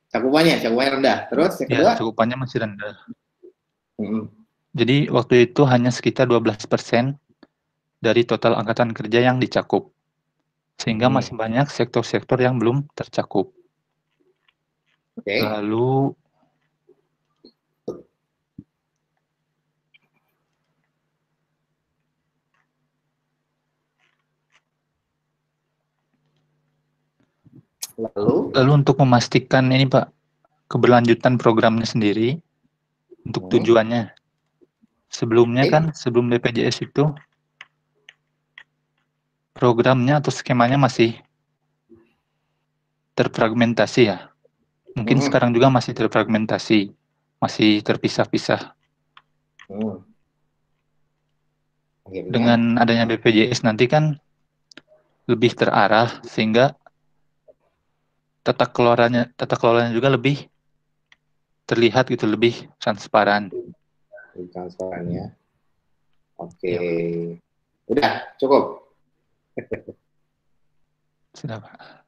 Cakupannya rendah. Terus yang kedua? Ya, cakupannya masih rendah. Hmm. Jadi waktu itu hanya sekitar 12% dari total angkatan kerja yang dicakup. Sehingga masih banyak sektor-sektor yang belum tercakup. Oke. Lalu untuk memastikan ini, Pak, keberlanjutan programnya sendiri untuk tujuannya. Sebelumnya kan, sebelum BPJS itu programnya atau skemanya masih terfragmentasi ya. Mungkin sekarang juga masih terfragmentasi, masih terpisah-pisah. Dengan adanya BPJS nanti kan lebih terarah, sehingga tata kelolanya juga lebih terlihat gitu, lebih transparan. Transparan ya. Oke. Udah, cukup. Sudah, Pak.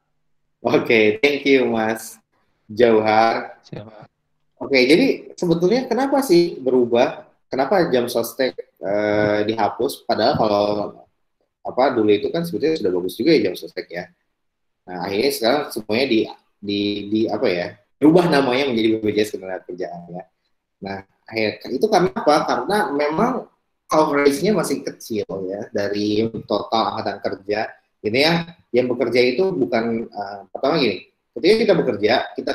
Oke, thank you Mas Jauhar. Siap, Pak. Oke, jadi sebetulnya kenapa sih berubah? Kenapa jam sostek dihapus? Padahal kalau dulu itu kan sebetulnya sudah bagus juga ya jam sostek ya. Nah, akhirnya sekarang semuanya berubah namanya menjadi BPJS Ketenagakerjaan ya. Nah, itu karena apa? Karena memang coverage-nya masih kecil ya dari total angkatan kerja. Ini ya, yang bekerja itu bukan pertama gini. Ketika kita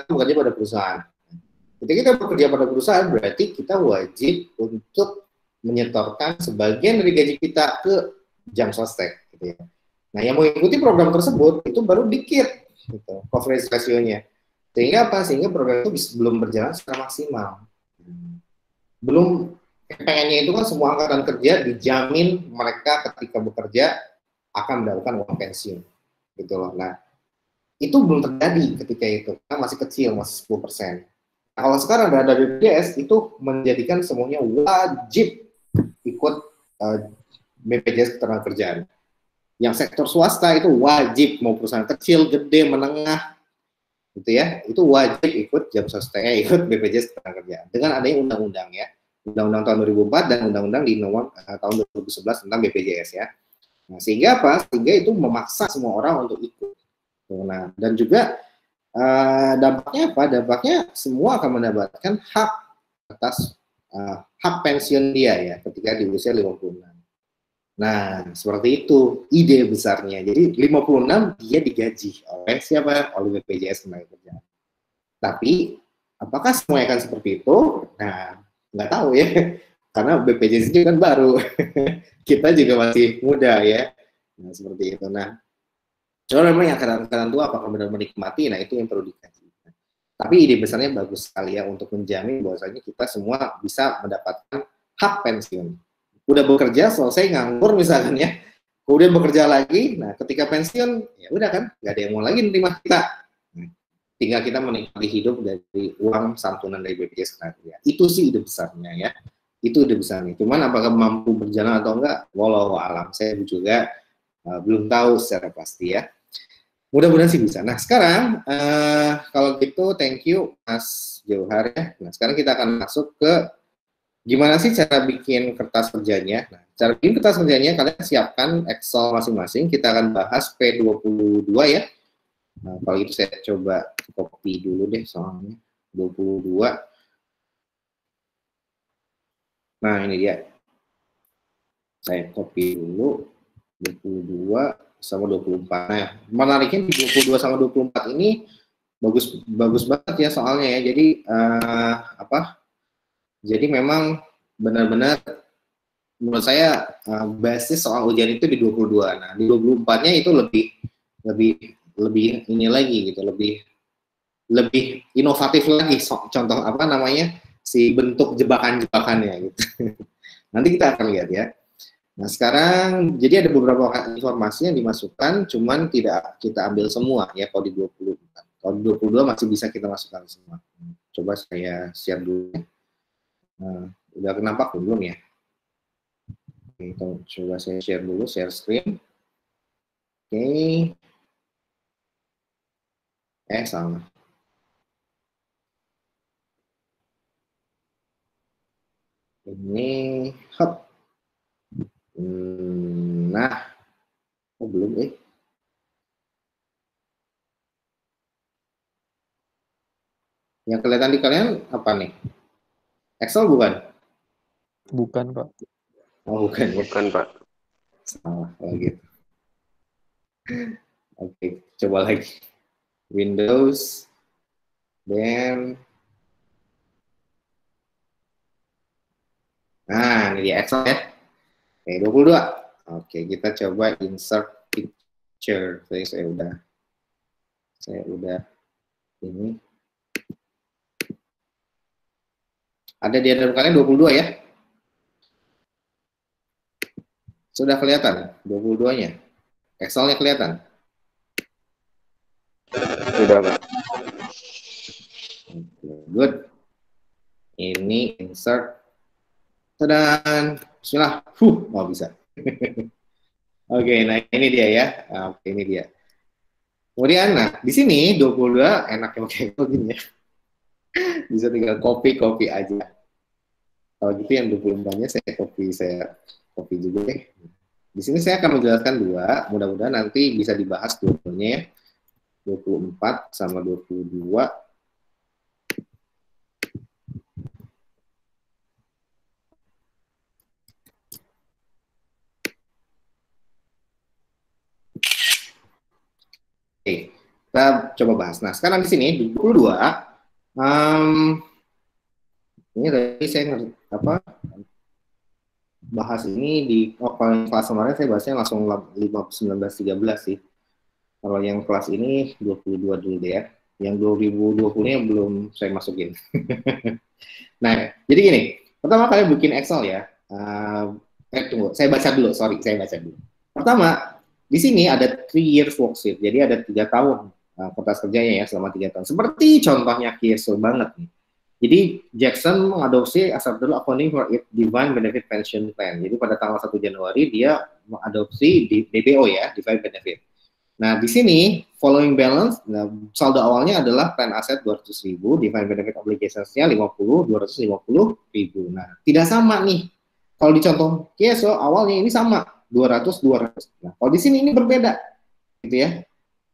bekerja pada perusahaan. Ketika kita bekerja pada perusahaan berarti kita wajib untuk menyetorkan sebagian dari gaji kita ke jam sostek. Gitu ya. Nah, yang mengikuti program tersebut itu baru dikit, gitu, coverage ratio-nya. Sehingga apa? Sehingga program itu belum berjalan secara maksimal. Belum, pengennya itu kan semua angkatan kerja dijamin mereka ketika bekerja akan mendapatkan uang pensiun, gitu loh. Nah, itu belum terjadi ketika itu, karena masih kecil, masih 10%. kalau sekarang ada BPJS itu menjadikan semuanya wajib ikut BPJS Ketenagakerjaan. Yang sektor swasta itu wajib, mau perusahaan kecil, gede, menengah, gitu ya, itu wajib ikut ikut BPJS Ketenagakerjaan. Dengan adanya undang-undang ya, undang-undang tahun 2004 dan undang-undang di nomor tahun 2011 tentang BPJS ya. Nah, sehingga apa? Sehingga itu memaksa semua orang untuk ikut. Nah, dan juga dampaknya apa? Dampaknya semua akan mendapatkan hak atas hak pensiun dia ya ketika di usia 56. Nah, seperti itu ide besarnya. Jadi 56 dia digaji oleh siapa? Oleh BPJS Ketenagakerjaan. Tapi apakah semuanya akan seperti itu? Nah, nggak tahu ya. Karena BPJS itu kan baru. Kita juga masih muda ya. Nah, seperti itu. Nah, kalau memang yang angkatan tua apakah benar menikmati? Nah, itu yang perlu dikaji. Tapi ide besarnya bagus sekali ya untuk menjamin bahwasanya kita semua bisa mendapatkan hak pensiun. Udah bekerja, selesai nganggur misalkan ya, kemudian bekerja lagi, nah ketika pensiun, ya udah kan, nggak ada yang mau lagi menerima kita. Tinggal kita menikmati hidup dari uang santunan dari BPJS Ketenagakerjaan. Itu sih ide besarnya ya, itu ide besarnya. Cuman apakah mampu berjalan atau enggak, wallahu alam, saya juga belum tahu secara pasti ya. Mudah-mudahan sih bisa. Nah sekarang, kalau gitu thank you Mas Johar ya. Nah sekarang kita akan masuk ke gimana sih cara bikin kertas kerjanya? Nah, cara bikin kertas kerjanya kalian siapkan Excel masing-masing. Kita akan bahas P22 ya. Nah, kalau itu saya coba copy dulu deh soalnya 22. Nah, ini dia. Saya copy dulu 22 sama 24. Nah, menariknya di 22 sama 24 ini bagus banget ya soalnya ya. Jadi Jadi memang benar-benar menurut saya basis soal ujian itu di 22. Nah, di 24-nya itu lebih ini lagi gitu, lebih inovatif lagi. Contoh apa namanya? Si bentuk jebakan-jebakannya gitu. Nanti kita akan lihat ya. Nah, sekarang jadi ada beberapa informasi yang dimasukkan, cuman tidak kita ambil semua ya kalau di 24. Kalau di 22 masih bisa kita masukkan semua. Coba saya share dulu ya. Nah, udah nampak belum ya? Oke, coba saya share dulu, share screen. Oke. Salah. Ini, hop. Nah, belum Yang kelihatan di kalian apa nih? Excel bukan? Bukan, Pak. Oh, bukan. Bukan, Pak. Salah lagi. Oke, coba lagi. Windows, then, nah ini dia Excel ya. Oke, 22. Oke, kita coba insert picture. Saya udah ini. Ada di hadapan kalian 22 ya? Sudah kelihatan 22-nya? Excel-nya kelihatan? Sudah, Pak. Good. Ini insert. Dan bismillah. Mau bisa. Oke, nah ini dia ya. Oke, ini dia. Kemudian, nah di sini 22 enaknya kayak begini ya. Bisa tinggal copy aja. Kalau gitu yang 24-nya saya copy juga deh. Di sini saya akan menjelaskan dua, mudah-mudahan nanti bisa dibahas dua-duanya ya. 24 sama 22. Oke, kita coba bahas. Nah, sekarang di sini 22 ini tadi saya bahas ini di kelas kemarin saya bahasnya langsung 1913 sih. Kalau yang kelas ini 22 dulu deh ya. Yang 2020-nya belum saya masukin. Nah, jadi gini. Pertama kalian bikin Excel ya. Tunggu, saya baca dulu. Pertama, di sini ada 3 years worksheet. Jadi ada 3 tahun kertas kerjanya ya selama 3 tahun. Seperti contohnya Kirso banget nih. Jadi Jackson mengadopsi Acceptable Accounting for its Defined Benefit Pension Plan. Jadi pada tanggal 1 Januari dia mengadopsi DBO ya, Defined Benefit. Nah, di sini following balance, saldo awalnya adalah plan aset 200.000, Defined Benefit Obligations-nya 250.000. Nah, tidak sama nih. Kalau di contoh KSO awalnya ini sama 200. Nah, kalau di sini ini berbeda, gitu ya.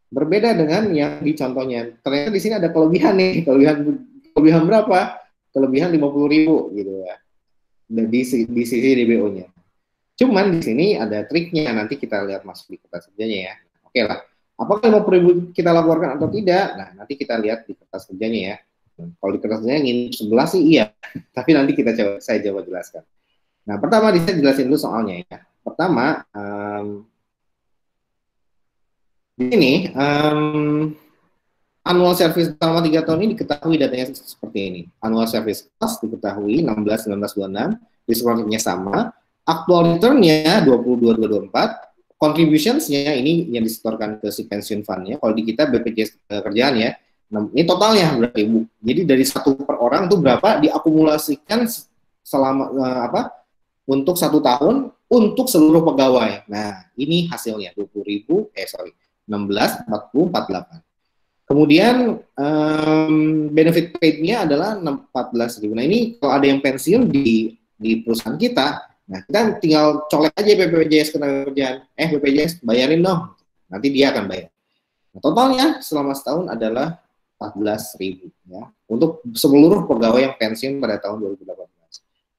Berbeda dengan yang di contohnya. Ternyata di sini ada kelebihan nih, kelebihan berapa? Kelebihan 50.000 gitu ya. Di sisi DBO-nya. Cuman di sini ada triknya, nanti kita lihat masuk di kertas kerjanya ya. Oke lah. Apakah 50.000 kita laporkan atau tidak? Nah, nanti kita lihat di kertas kerjanya ya. Kalau di kertas kerjanya ingin 11 sih iya. Tapi nanti saya coba jelaskan. Nah, pertama saya jelasin dulu soalnya ya. Pertama, di sini annual service selama 3 tahun ini diketahui datanya seperti ini. Annual service cost diketahui 16, 19, 26, diskonnya sama. Actual return-nya 22, 24. Contributions-nya ini yang disetorkan ke si pensiun fund-nya. Kalau di kita BPJS kerjaan ya. Ini totalnya berarti. Jadi dari 1 per orang itu berapa diakumulasikan selama untuk 1 tahun untuk seluruh pegawai. Nah, ini hasilnya 16, 40, 48. Kemudian benefit paid-nya adalah 14.000. Nah, ini kalau ada yang pensiun di perusahaan kita, nah kita tinggal colek aja BPJS ketenagakerjaan. BPJS bayarin dong. Nanti dia akan bayar. Nah, totalnya selama setahun adalah 14.000 ya. Untuk seluruh pegawai yang pensiun pada tahun 2018.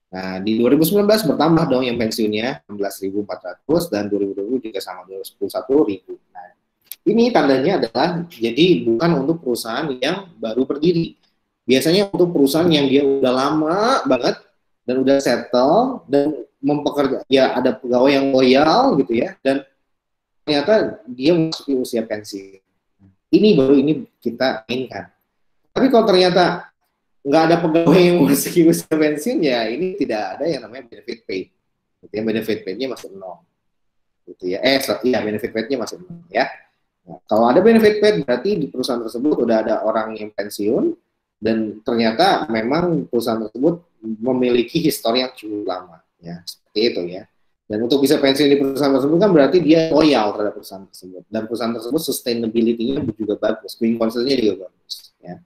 Nah, di 2019 bertambah dong yang pensiunnya 16.400 dan 2020 juga sama 21.000. Nah, ini tandanya adalah jadi bukan untuk perusahaan yang baru berdiri. Biasanya untuk perusahaan yang dia udah lama banget dan udah settle dan mempekerja, ya ada pegawai yang loyal gitu ya, dan ternyata dia memasuki usia pensiun. Ini baru ini kita inginkan. Tapi kalau ternyata nggak ada pegawai yang memasuki usia pensiun, ya ini tidak ada yang namanya benefit paid. Gitu ya, benefit paid-nya masih 0. Gitu ya. Benefit paid-nya masih 0 ya. Nah, kalau ada benefit paid berarti di perusahaan tersebut udah ada orang yang pensiun dan ternyata memang perusahaan tersebut memiliki histori yang cukup lama ya, seperti itu ya. Dan untuk bisa pensiun di perusahaan tersebut kan berarti dia loyal terhadap perusahaan tersebut dan perusahaan tersebut sustainability-nya juga bagus, green concern-nya juga bagus ya.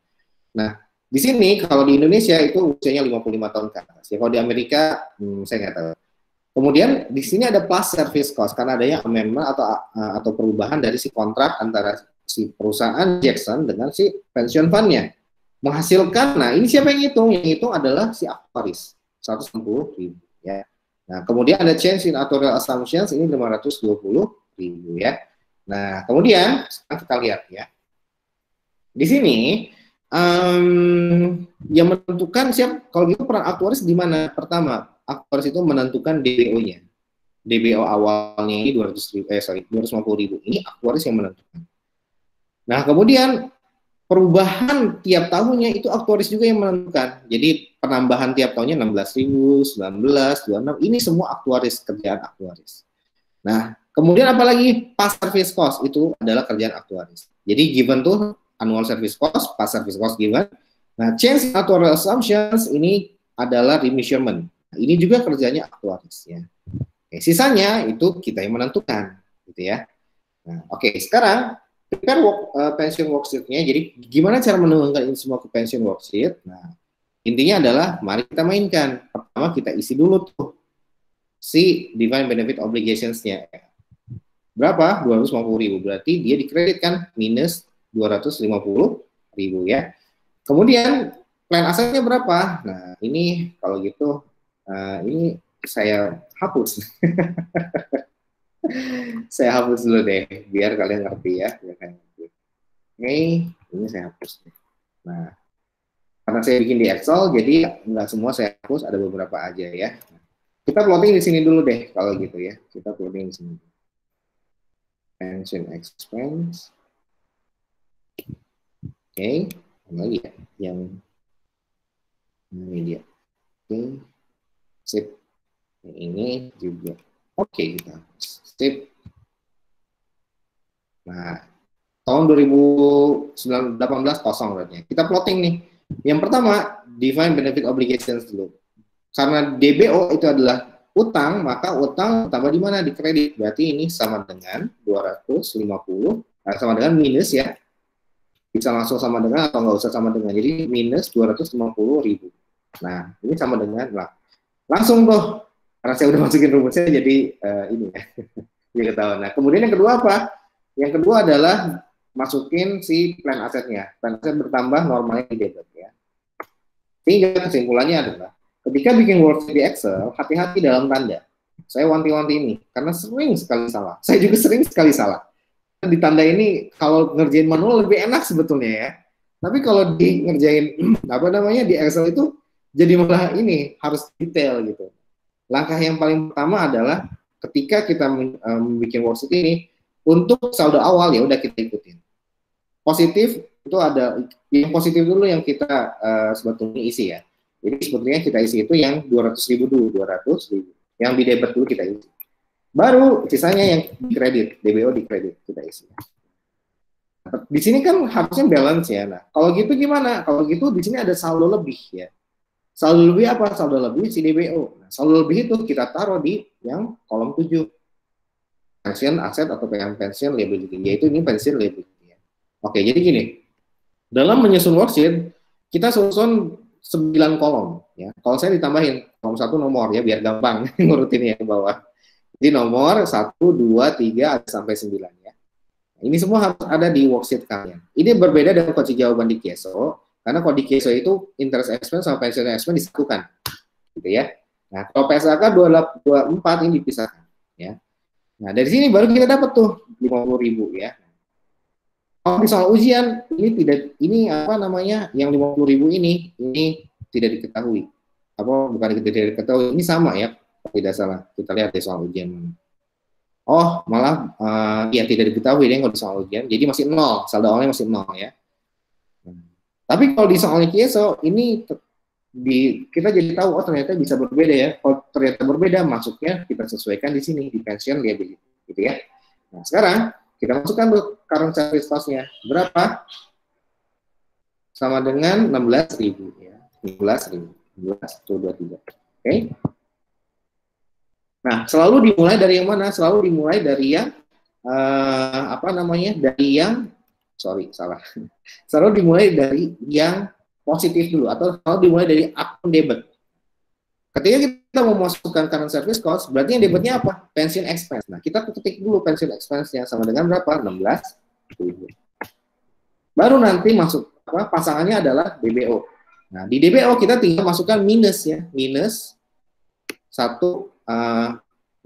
Nah, di sini kalau di Indonesia itu usianya 55 tahun ke atas. Ya kalau di Amerika saya nggak tahu. Kemudian di sini ada plus service cost karena adanya amendment atau perubahan dari si kontrak antara si perusahaan Jackson dengan si pension fund-nya. Menghasilkan, nah ini siapa yang hitung? Yang hitung adalah si actuaries, 160.000 ya. Nah, kemudian ada change in actuarial assumptions ini 520.000 ya. Nah, kemudian sekarang kita lihat ya. Di sini yang menentukan kalau gitu peran aktuaris di mana? Pertama, aktuaris itu menentukan DBO-nya. DBO awalnya ini 250.000. Ini aktuaris yang menentukan. Nah, kemudian perubahan tiap tahunnya itu aktuaris juga yang menentukan. Jadi penambahan tiap tahunnya 16.000, 19, 26, ini semua aktuaris, kerjaan aktuaris. Nah, kemudian apalagi past service cost itu adalah kerjaan aktuaris. Jadi given tuh annual service cost, past service cost given. Nah, change in actuarial assumptions ini adalah remeasurement. Nah, ini juga kerjanya aktuaris ya. Oke, sisanya itu kita yang menentukan, gitu ya. Nah, oke, sekarang prepare pension worksheet-nya. Jadi gimana cara menuangkan ini semua ke pension worksheet? Nah, intinya adalah mari kita mainkan. Pertama kita isi dulu tuh si defined benefit obligations-nya. Berapa? 250.000. Berarti dia dikreditkan minus 250.000 ya. Kemudian plan asetnya berapa? Nah, ini kalau gitu ini saya hapus. Saya hapus dulu deh, biar kalian ngerti ya. Oke, ini saya hapus. Nah, karena saya bikin di Excel, jadi nggak semua saya hapus, ada beberapa aja ya. Kita plotting di sini dulu deh, kalau gitu ya. Kita plotting di sini. Pension expense. Oke, lagi ya, yang ini dia. Oke, sip. Ini juga. Oke, kita sip. Nah, tahun 2018 kosong berarti. Kita plotting nih. Yang pertama, Defined benefit obligations dulu. Karena DBO itu adalah utang, maka utang tambah di mana? Di kredit. Berarti ini sama dengan 250, sama dengan minus ya. Bisa langsung sama dengan atau nggak usah sama dengan. Jadi minus 250.000. Nah, ini sama dengan lah. Langsung tuh, karena saya udah masukin rumusnya, jadi ini ya. Jadi ketahuan. Nah, kemudian yang kedua apa? Yang kedua adalah masukin si plan asetnya. Plan aset bertambah, normalnya di debit ya. Sehingga kesimpulannya adalah, ketika bikin worksheet di Excel, hati-hati dalam tanda. Saya wanti-wanti ini, karena sering sekali salah. Saya juga sering sekali salah. Di tanda ini, kalau ngerjain manual lebih enak sebetulnya ya. Tapi kalau di ngerjain, di Excel itu, jadi malah ini, harus detail gitu. Langkah yang paling pertama adalah, ketika kita bikin worksheet ini, untuk saldo awal ya udah kita ikutin. Positif, itu ada, yang positif dulu yang kita sebetulnya isi ya. Jadi sebetulnya kita isi itu yang 200.000 dulu, 200.000. Yang di debit dulu kita isi. Baru sisanya yang di kredit, DBO di kredit kita isi. Di sini kan harusnya balance ya. Nah, kalau gitu gimana? Kalau gitu di sini ada saldo lebih ya. Saldo lebih apa? Saldo lebih si DBO. Nah, saldo lebih itu kita taruh di yang kolom 7. Pension aset atau pension liability. Yaitu ini pension liability ya. Oke, jadi gini. Dalam menyusun worksheet, kita susun 9 kolom ya. Kalau saya ditambahin kolom 1 nomor ya biar gampang ngurutinnya ke bawah. Jadi nomor 1, 2, 3 sampai 9 ya. Ini semua harus ada di worksheet kalian. Ini berbeda dengan kunci jawaban di KESO karena kalau di KESO itu interest expense sama pension expense disatukan. Gitu ya. Nah, kalau PSAK 24 ini dipisahkan ya. Nah, dari sini baru kita dapat tuh 50.000 ya. Kalau di soal ujian ini yang 50.000 ini tidak diketahui. Bukan tidak diketahui, ini sama ya, tidak salah. Kita lihat di soal ujian. Oh, malah ya tidak diketahui deh kalau di soal ujian. Jadi masih 0, saldo awalnya masih 0 ya. Tapi kalau di soalnya KESO ini kita jadi tahu ternyata bisa berbeda ya. Kalau ternyata berbeda, masuknya kita sesuaikan di sini di pension liability, gitu ya. Nah, sekarang kita masukkan tuh current service cost-nya. Berapa? Sama dengan 16.000 ya. 16.000. 16.23. Oke. Nah, selalu dimulai dari yang mana? Selalu dimulai dari yang Selalu dimulai dari yang positif dulu atau selalu dimulai dari akun debit. Ketika kita mau masukkan current service cost, berarti yang debitnya apa? Pension expense. Nah, kita ketik dulu pension expense-nya sama dengan berapa? 16.000. Baru nanti masuk pasangannya adalah DBO. Nah, di DBO kita tinggal masukkan minus ya, minus 1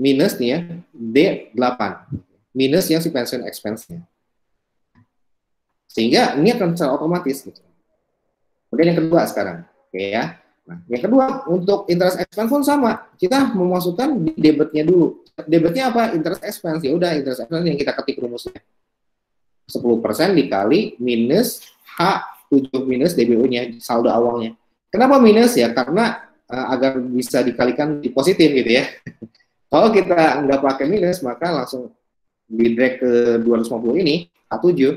minus nih ya, D8. Minus yang si pension expense-nya. Sehingga ini akan secara otomatis gitu. Kemudian yang kedua sekarang, oke ya. Nah, yang kedua, untuk interest expense pun sama. Kita memasukkan di debitnya dulu. Debitnya apa? Interest expense. Ya udah, interest expense yang kita ketik rumusnya. 10% dikali minus H7 minus DBO-nya, saldo awalnya. Kenapa minus ya? Karena agar bisa dikalikan di positif gitu ya. Kalau kita nggak pakai minus, maka langsung di drag ke 250 ini, H7,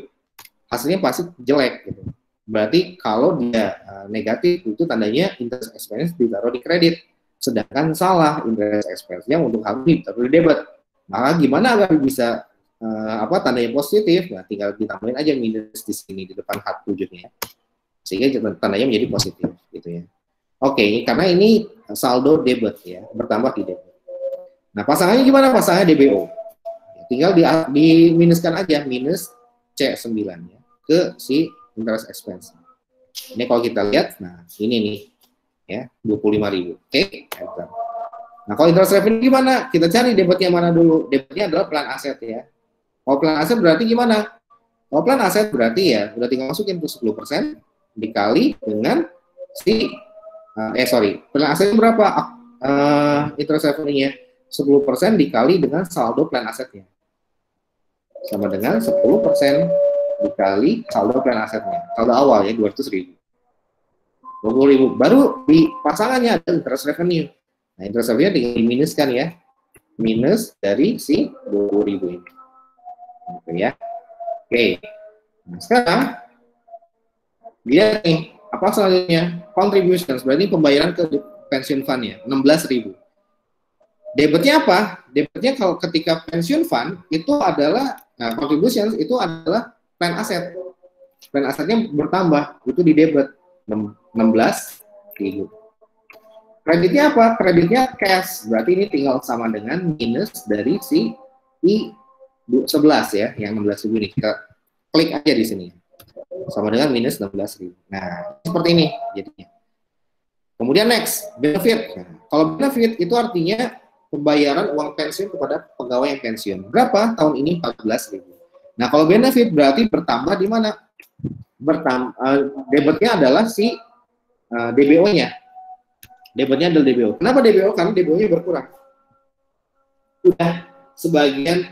hasilnya pasti jelek gitu. Berarti kalau dia negatif itu tandanya interest expense ditaruh di kredit, sedangkan salah interest expense-nya untuk hal ini ditaruh di debit. Maka gimana agar bisa tandanya positif? Nah, tinggal ditambahin aja minus di sini di depan H7-nya, sehingga tandanya menjadi positif gitu ya. Oke, karena ini saldo debit ya, bertambah di debit. Nah, pasangannya gimana? Pasangannya DBO. Tinggal diminuskan aja minus C9 ya ke si interest expense. Ini kalau kita lihat, nah ini nih, ya 25.000. Oke. Nah kalau interest revenue gimana? Kita cari debitnya mana dulu? Debitnya adalah plan aset ya. Kalau plan aset berarti gimana? Kalau plan aset berarti ya, udah tinggal masukin tuh 10% dikali dengan si, plan asetnya berapa? Interest revenue-nya 10% dikali dengan saldo plan asetnya. Sama dengan 10% dikali saldo plan asetnya. Saldo awal ya 200.000. 20.000. Baru di pasangannya ada interest revenue. Nah, interest revenue diminuskan ya. Minus dari si 20.000 ini. Gitu ya. Oke. Nah, sekarang dia nih Apa selanjutnya? Contributions, berarti pembayaran ke pensiun fund-nya, 16.000. Debitnya apa? Debitnya kalau ketika pensiun fund itu adalah, nah, contributions itu adalah plan aset. Plan asetnya bertambah, itu di debit 16.000. Kreditnya apa? Kreditnya cash, berarti ini tinggal sama dengan minus dari si I11 ya, yang 16.000 ini. Kita klik aja di sini. Sama dengan minus 16.000. Nah, seperti ini jadinya. Kemudian next, benefit. Nah, kalau benefit itu artinya pembayaran uang pensiun kepada pegawai yang pensiun. Berapa? Tahun ini 14.000. Nah, kalau benefit berarti bertambah di mana? Debitnya adalah si DBO-nya. Debitnya adalah DBO. Kenapa DBO? Karena DBO-nya berkurang. Udah sebagian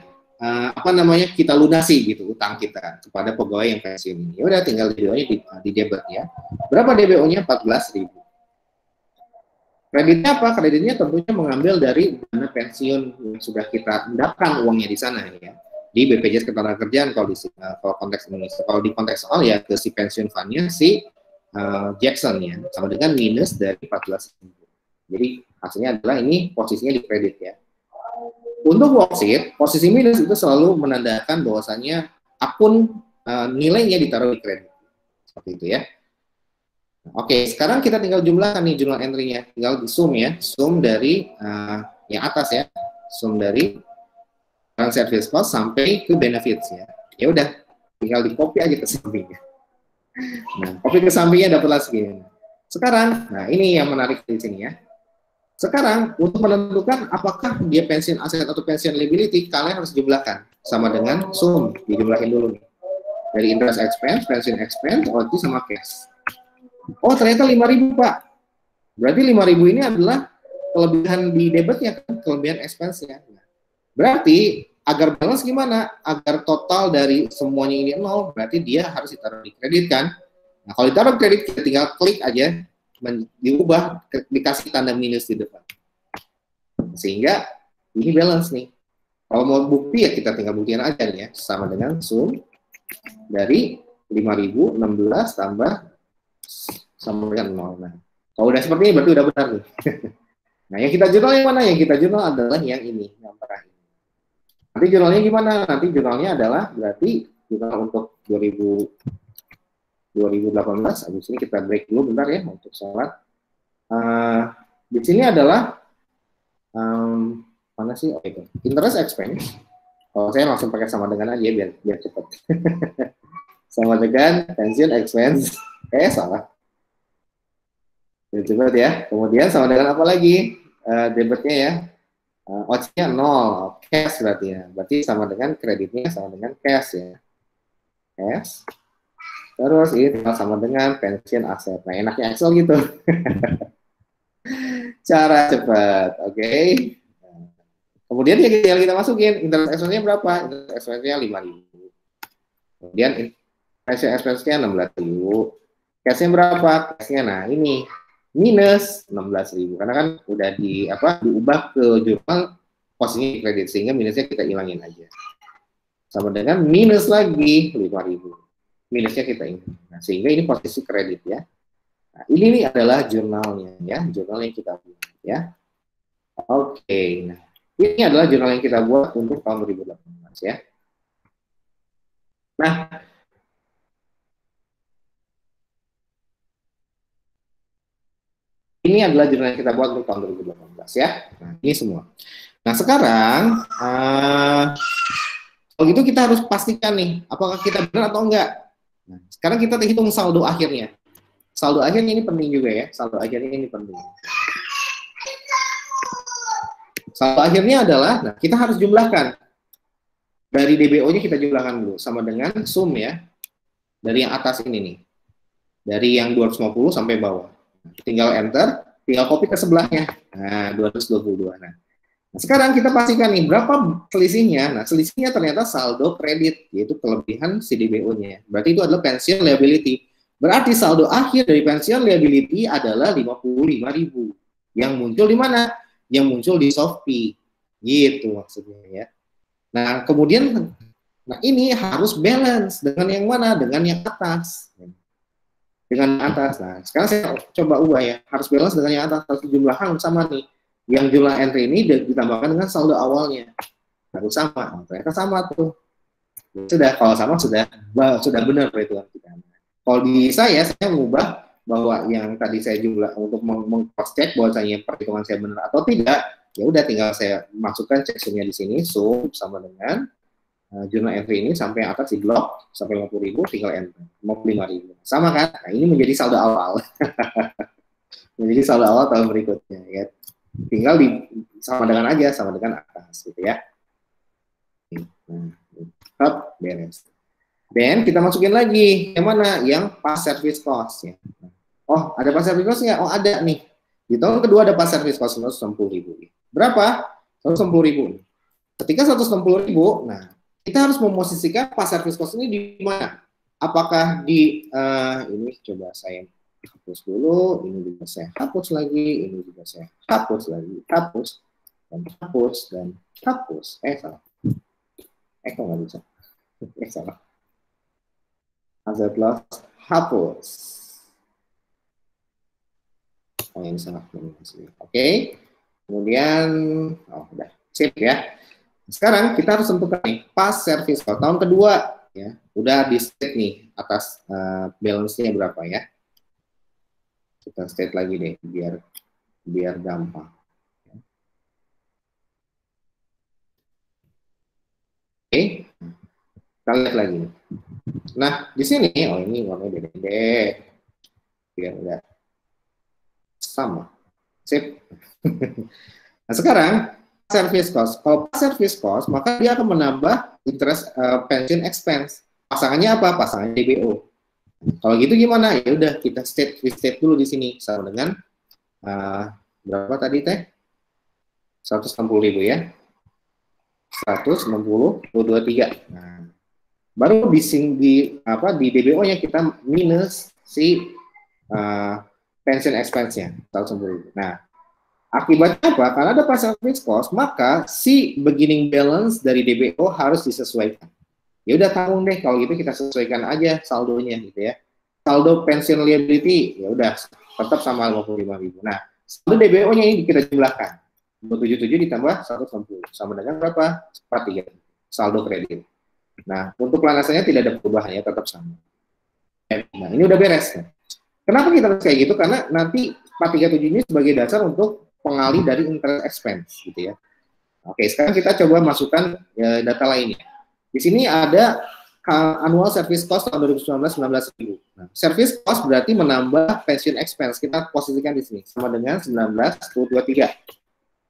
kita lunasi gitu utang kita kepada pegawai yang pensiun ini. Ya udah tinggal DBO-nya di debit ya. Berapa DBO-nya? 14.000. Kreditnya apa? Kreditnya tentunya mengambil dari dana pensiun yang sudah kita endapkan uangnya di sana ya. Di BPJS Ketenagakerjaan kalau di kalau konteks Indonesia. Kalau di konteks soal ya ke si pensiun fund-nya si Jackson ya, sama dengan minus dari 14.000. Jadi hasilnya adalah ini posisinya di kredit ya. Untuk worksheet, posisi minus itu selalu menandakan bahwasannya akun nilainya ditaruh di kredit. Seperti itu ya. Oke, sekarang kita tinggal jumlahkan nih jurnal entry-nya. Tinggal di sum ya. Sum dari yang atas ya. Sum dari current service cost sampai ke benefits ya. Ya udah, tinggal di copy aja ke sampingnya. Nah, copy ke sampingnya dapatlah segini. Sekarang, nah ini yang menarik di sini ya. Sekarang, untuk menentukan apakah dia pensiun aset atau pensiun liability, kalian harus jumlahkan. Sama dengan sum, dijumlahin dulu nih. Dari interest expense, pensiun expense, OT sama cash. Oh, ternyata 5.000, Pak. Berarti 5.000 ini adalah kelebihan di debitnya, kan? Kelebihan expense-nya. Berarti, agar balance gimana? Agar total dari semuanya ini 0, berarti dia harus ditaruh di kredit, kan? Nah, kalau ditaruh kredit, kita tinggal klik aja, diubah, dikasih tanda minus di depan. Sehingga ini balance nih. Kalau mau bukti ya kita tinggal buktiin aja nih ya, sama dengan sum dari 5.016 tambah sama dengan 0. Nah, kalau udah seperti ini berarti udah benar nih. Nah, yang kita jurnal yang mana? Yang kita jurnal adalah yang ini, yang terakhir. Nanti jurnalnya gimana? Nanti jurnalnya adalah berarti jurnal untuk 2018. Habis ini kita break dulu bentar ya untuk sholat. Di sini adalah mana sih? Oh, itu. Interest expense. Kalau saya langsung pakai sama dengan aja biar cepat. Sama dengan pension expense. Salah. Biar cepat ya. Kemudian sama dengan apa lagi? Debitnya ya. OC-nya 0. Cash berarti ya. Berarti sama dengan kreditnya sama dengan cash ya. Cash. Terus ini sama dengan pensiun aset. Nah, enaknya Excel gitu. Cara cepat, oke. Kemudian ya kita masukin interest expense-nya berapa? Interest expense-nya 5.000. Kemudian pensiun expense-nya 16.000. Cash-nya berapa? Cash-nya nah ini minus 16.000 karena kan udah diubah ke jurnal posisinya kredit sehingga minusnya kita hilangin aja. Sama dengan minus lagi 5.000. Minusnya kita ini. Nah, sehingga ini posisi kredit ya. Nah, ini nih adalah jurnalnya ya, jurnal yang kita buat ya. Oke, nah ini adalah jurnal yang kita buat untuk tahun 2018 ya. Nah, ini adalah jurnal yang kita buat untuk tahun 2018 ya. Nah, ini semua. Nah, sekarang kalau gitu kita harus pastikan nih, apakah kita benar atau enggak. Nah, sekarang kita hitung saldo akhirnya. Saldo akhirnya ini penting juga ya. Saldo akhirnya ini penting. Saldo akhirnya adalah, nah kita harus jumlahkan. Dari DBO-nya kita jumlahkan dulu. Sama dengan sum ya. Dari yang atas ini nih. Dari yang 250 sampai bawah. Tinggal enter, tinggal copy ke sebelahnya. Nah, 222. Nah, sekarang kita pastikan nih, berapa selisihnya? Nah, selisihnya ternyata saldo kredit, yaitu kelebihan si DBO-nya. Berarti itu adalah pensiun liability. Berarti saldo akhir dari pensiun liability adalah 55.000. Yang muncul di mana? Yang muncul di Shopee. Gitu maksudnya ya. Nah, kemudian, nah ini harus balance dengan yang mana? Dengan yang atas. dengan atas. Nah, sekarang saya coba ubah ya, harus balance dengan yang atas, harus jumlahkan sama nih. Yang jumlah entry ini ditambahkan dengan saldo awalnya. Harus sama. Nah, ternyata sama tuh. Sudah, kalau sama sudah benar perhitungan kita. Kalau di saya mengubah bahwa yang tadi saya jumlah untuk meng-cross check bahwasanya perhitungan saya benar atau tidak, ya udah tinggal saya masukkan checksumnya di sini, sum sama dengan jumlah entry ini sampai atas di blok sampai 50.000 tinggal enter 55.000 sama kan? Nah, ini menjadi saldo awal. Menjadi saldo awal tahun berikutnya ya. Tinggal sama dengan aja sama dengan atas gitu ya. Nah, beres. Dan kita masukin lagi yang mana? Yang pas service cost ya. Oh, ada pas service cost nggak? Oh, ada nih. Di tahun kedua ada pas service cost 160.000. Berapa? 160.000. Ketika 160.000, nah kita harus memosisikan pas service cost ini di mana? Apakah di ini coba saya hapus dulu, ini juga saya hapus lagi, ini juga saya hapus lagi, hapus dan hapus dan hapus. Salah. Kok nggak bisa? Salah. Asset loss hapus. Oh, ini salah. Oke. Kemudian, udah sip ya. Sekarang kita harus tentukan nih pas service cost tahun kedua ya, udah di state nih atas balance-nya berapa ya. Kita state lagi deh biar gampang. Oke. Kita lihat lagi. Nah, di sini ini warnanya beda. Biar udah sama. Sip. Nah, sekarang service cost. Kalau service cost, maka dia akan menambah interest pension expense. Pasangannya apa? Pasangannya DBO. Kalau gitu gimana? Ya udah kita state dulu di sini sama dengan berapa tadi teh? 160.000 ya. 160.23. Nah, baru di DBO-nya kita minus si pension expense-nya 160.000. Nah, akibatnya apa? Karena ada pas service cost, maka si beginning balance dari DBO harus disesuaikan. Ya udah tanggung deh, kalau gitu kita sesuaikan aja saldonya gitu ya. Saldo pension liability ya udah tetap sama 55.000. Nah, saldo DBO-nya ini kita jumlahkan. 277 ditambah 160 sama dengan berapa? 43. Saldo kredit. Nah, untuk pelunasannya tidak ada perubahan ya, tetap sama. Nah, ini udah beres. Kenapa kita harus kayak gitu? Karena nanti 437 ini sebagai dasar untuk pengalih dari interest expense gitu ya. Oke, sekarang kita coba masukkan data lainnya. Di sini ada annual service cost tahun 2019 19.000. Nah, service cost berarti menambah pension expense. Kita posisikan di sini sama dengan 19.23.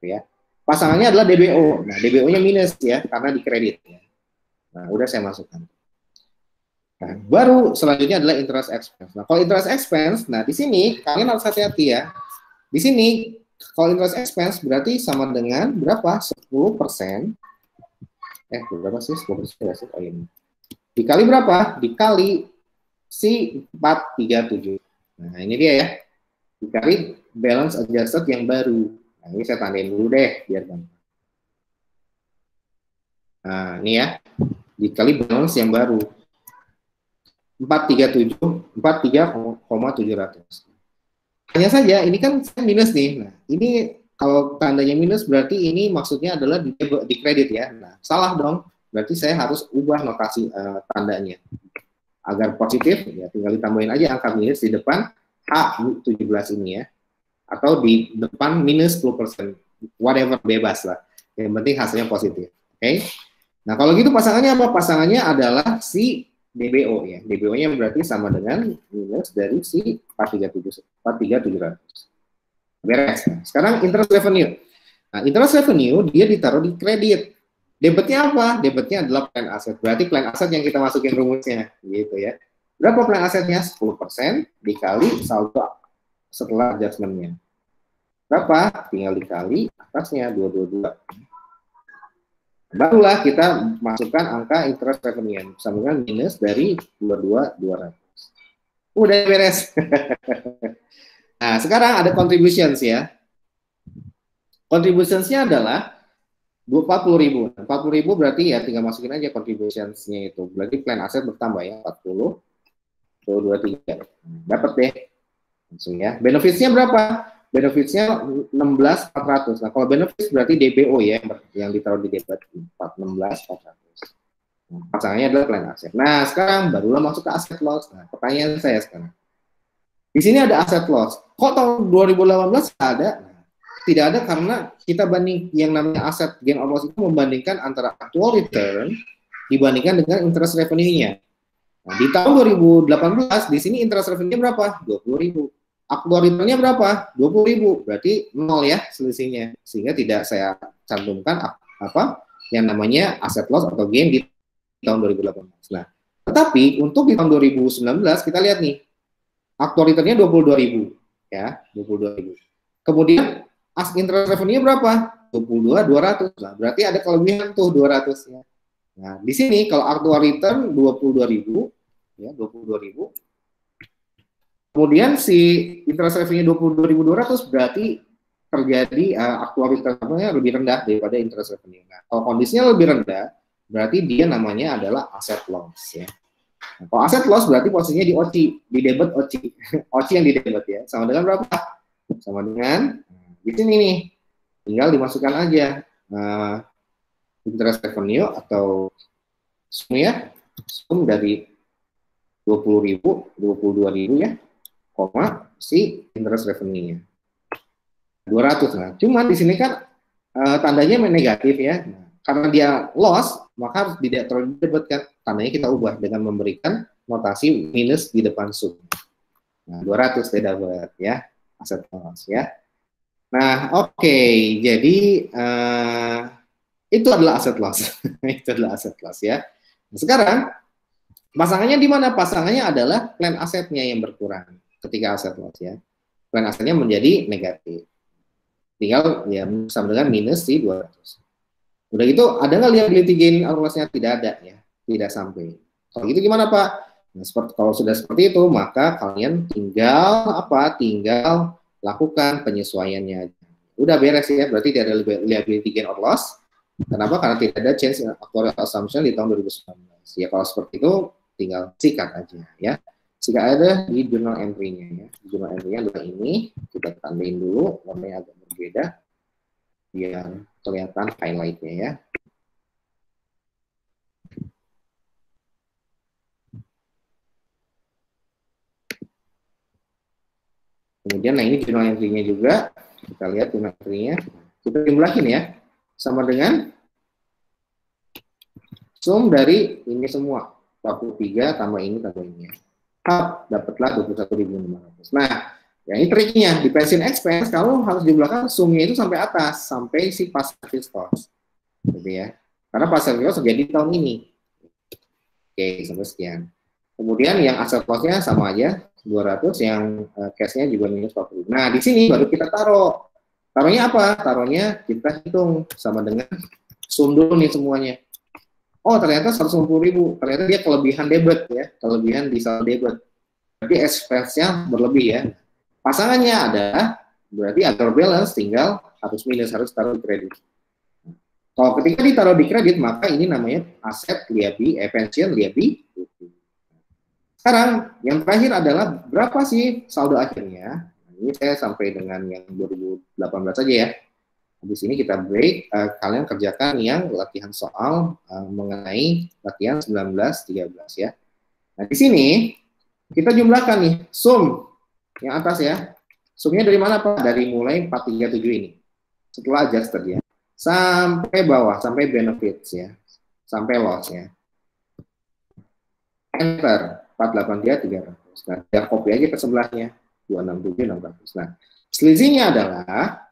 Ya. Pasangannya adalah DBO. Nah, DBO-nya minus ya karena dikredit ya. Nah, udah saya masukkan. Nah, baru selanjutnya adalah interest expense. Nah, kalau interest expense, nah di sini kalian harus hati-hati ya. Di sini kalau interest expense berarti sama dengan berapa? 10%. Berapa sih? 10% oh ini. Dikali berapa? Dikali si 437. Nah, ini dia ya. Dikali balance adjusted yang baru. Nah, ini saya tandain dulu deh biar gampang. Nah, ini ya. Dikali balance yang baru. 43,700. Hanya saja ini kan minus nih. Nah, ini kalau tandanya minus berarti ini maksudnya adalah di kredit ya. Nah, salah dong. Berarti saya harus ubah notasi tandanya. Agar positif ya tinggal ditambahin aja angka minus di depan H17 ini ya. Atau di depan minus 10%. Whatever, bebas lah. Yang penting hasilnya positif. Oke. Nah, kalau gitu pasangannya apa? Pasangannya adalah si DBO ya. DBO-nya berarti sama dengan minus dari si 43700. Beres. Nah, sekarang interest revenue. Nah, interest revenue dia ditaruh di kredit. Debitnya apa? Debitnya adalah plan aset. Berarti plan aset yang kita masukin rumusnya gitu ya. Berapa plan asetnya? 10% dikali saldo setelah adjustment-nya. Berapa? Tinggal dikali atasnya 222. Barulah kita masukkan angka interest revenue sama dengan minus dari 22.200. Udah beres. Nah, sekarang ada contributions ya. Contributions-nya adalah 40.000. 40.000 berarti ya tinggal masukin aja contributions-nya itu. Berarti plan aset bertambah ya 40. Tuh 23. Dapat deh. Langsung ya. Benefitsnya berapa? Benefitsnya 16.400. Nah, kalau benefits berarti DPO ya, yang ditaruh di debit 16.400. Nah, pasangannya adalah plan aset. Nah, sekarang barulah masuk ke aset loss. Nah, pertanyaan saya sekarang. Di sini ada aset loss. Kok tahun 2018 ada? Tidak ada karena kita banding yang namanya aset gain or loss itu membandingkan antara actual return dibandingkan dengan interest revenue-nya. Nah, di tahun 2018 di sini interest revenue berapa? 20.000. Actual return-nya berapa? 20.000. Berarti 0 ya selisihnya. Sehingga tidak saya cantumkan apa yang namanya asset loss atau gain di tahun 2018. Nah, tetapi untuk di tahun 2019 kita lihat nih. Actual return-nya 22.000 ya, 22.000. Kemudian interest revenue berapa? 22.200. Nah, berarti ada kelebihan tuh 200 ya. Nah, di sini kalau actual return 22.000 ya, 22.000. Kemudian si interest revenue 22.200 berarti terjadi actual return-nya lebih rendah daripada interest revenue. Nah, kalau kondisinya lebih rendah, berarti dia namanya adalah asset loss ya. Nah, kalau asset loss berarti posisinya di OC, di debit OC. OC yang di debit ya. Sama dengan berapa? Sama dengan di sini nih. Tinggal dimasukkan aja interest revenue atau sum ya. Sum dari 20.000, 22.000 ya. Koma si interest revenue-nya 200. Nah, cuma di sini kan tandanya negatif ya. Nah, karena dia loss, maka harus tidak terlalu didebitkan. Tandanya kita ubah dengan memberikan notasi minus di depan sum. Nah, 200 tidak dapat ya, aset loss ya. Nah, oke. Jadi itu adalah aset loss. Itu adalah aset loss ya. Nah, sekarang pasangannya di mana? Pasangannya adalah plan asetnya yang berkurang ketika aset loss ya. Plan asetnya menjadi negatif. Tinggal ya sama dengan minus di 200. Udah gitu ada nggak liability gain or loss-nya? Tidak ada ya. Tidak sampai. Kalau gitu gimana Pak? Nah, kalau sudah seperti itu maka kalian tinggal Tinggal lakukan penyesuaiannya. Udah beres ya. Berarti tidak ada liability gain or loss. Kenapa? Karena tidak ada change in actuarial assumption di tahun 2019. Ya kalau seperti itu tinggal sikat aja ya. Jika ada di journal entry-nya ya. Di journal entry-nya adalah ini, kita tandain dulu, warnanya agak berbeda, biar kelihatan highlight-nya ya. Kemudian, nah ini journal entry-nya juga, kita lihat journal entry-nya, kita jumlahin ya, sama dengan sum dari ini semua, 43 tambah ini ya. Dapatlah 21.500. Nah, yang ini triknya di pension expense kalau harus jumlahkan sumnya itu sampai atas, sampai si past service cost, gitu ya. Karena past service cost terjadi tahun ini. Oke, sampai sekian. Kemudian yang aset loss-nya sama aja 200, yang cash-nya juga minus 40. Nah, di sini baru kita taruh. Taruhnya apa? Taruhnya kita hitung sama dengan sum dulu nih semuanya. Oh, ternyata 150.000. Ternyata dia kelebihan debit ya, kelebihan di saldo debit. Berarti expense-nya berlebih ya. Pasangannya adalah berarti other balance tinggal harus minus, harus taruh di kredit. Kalau ketika ditaruh di kredit, maka ini namanya aset pension liability. Sekarang yang terakhir adalah berapa sih saldo akhirnya? Ini saya sampai dengan yang 2018 saja ya. Di sini kita break, kalian kerjakan yang latihan soal mengenai latihan 19-13 ya. Nah, di sini kita jumlahkan nih sum yang atas ya. Sumnya dari mana Pak? Dari mulai 437 ini. Setelah adjusted ya. Sampai bawah, sampai benefits ya. Sampai loss ya. Enter 483 300. Nah, biar copy aja ke sebelahnya 267 600. Nah, selisihnya adalah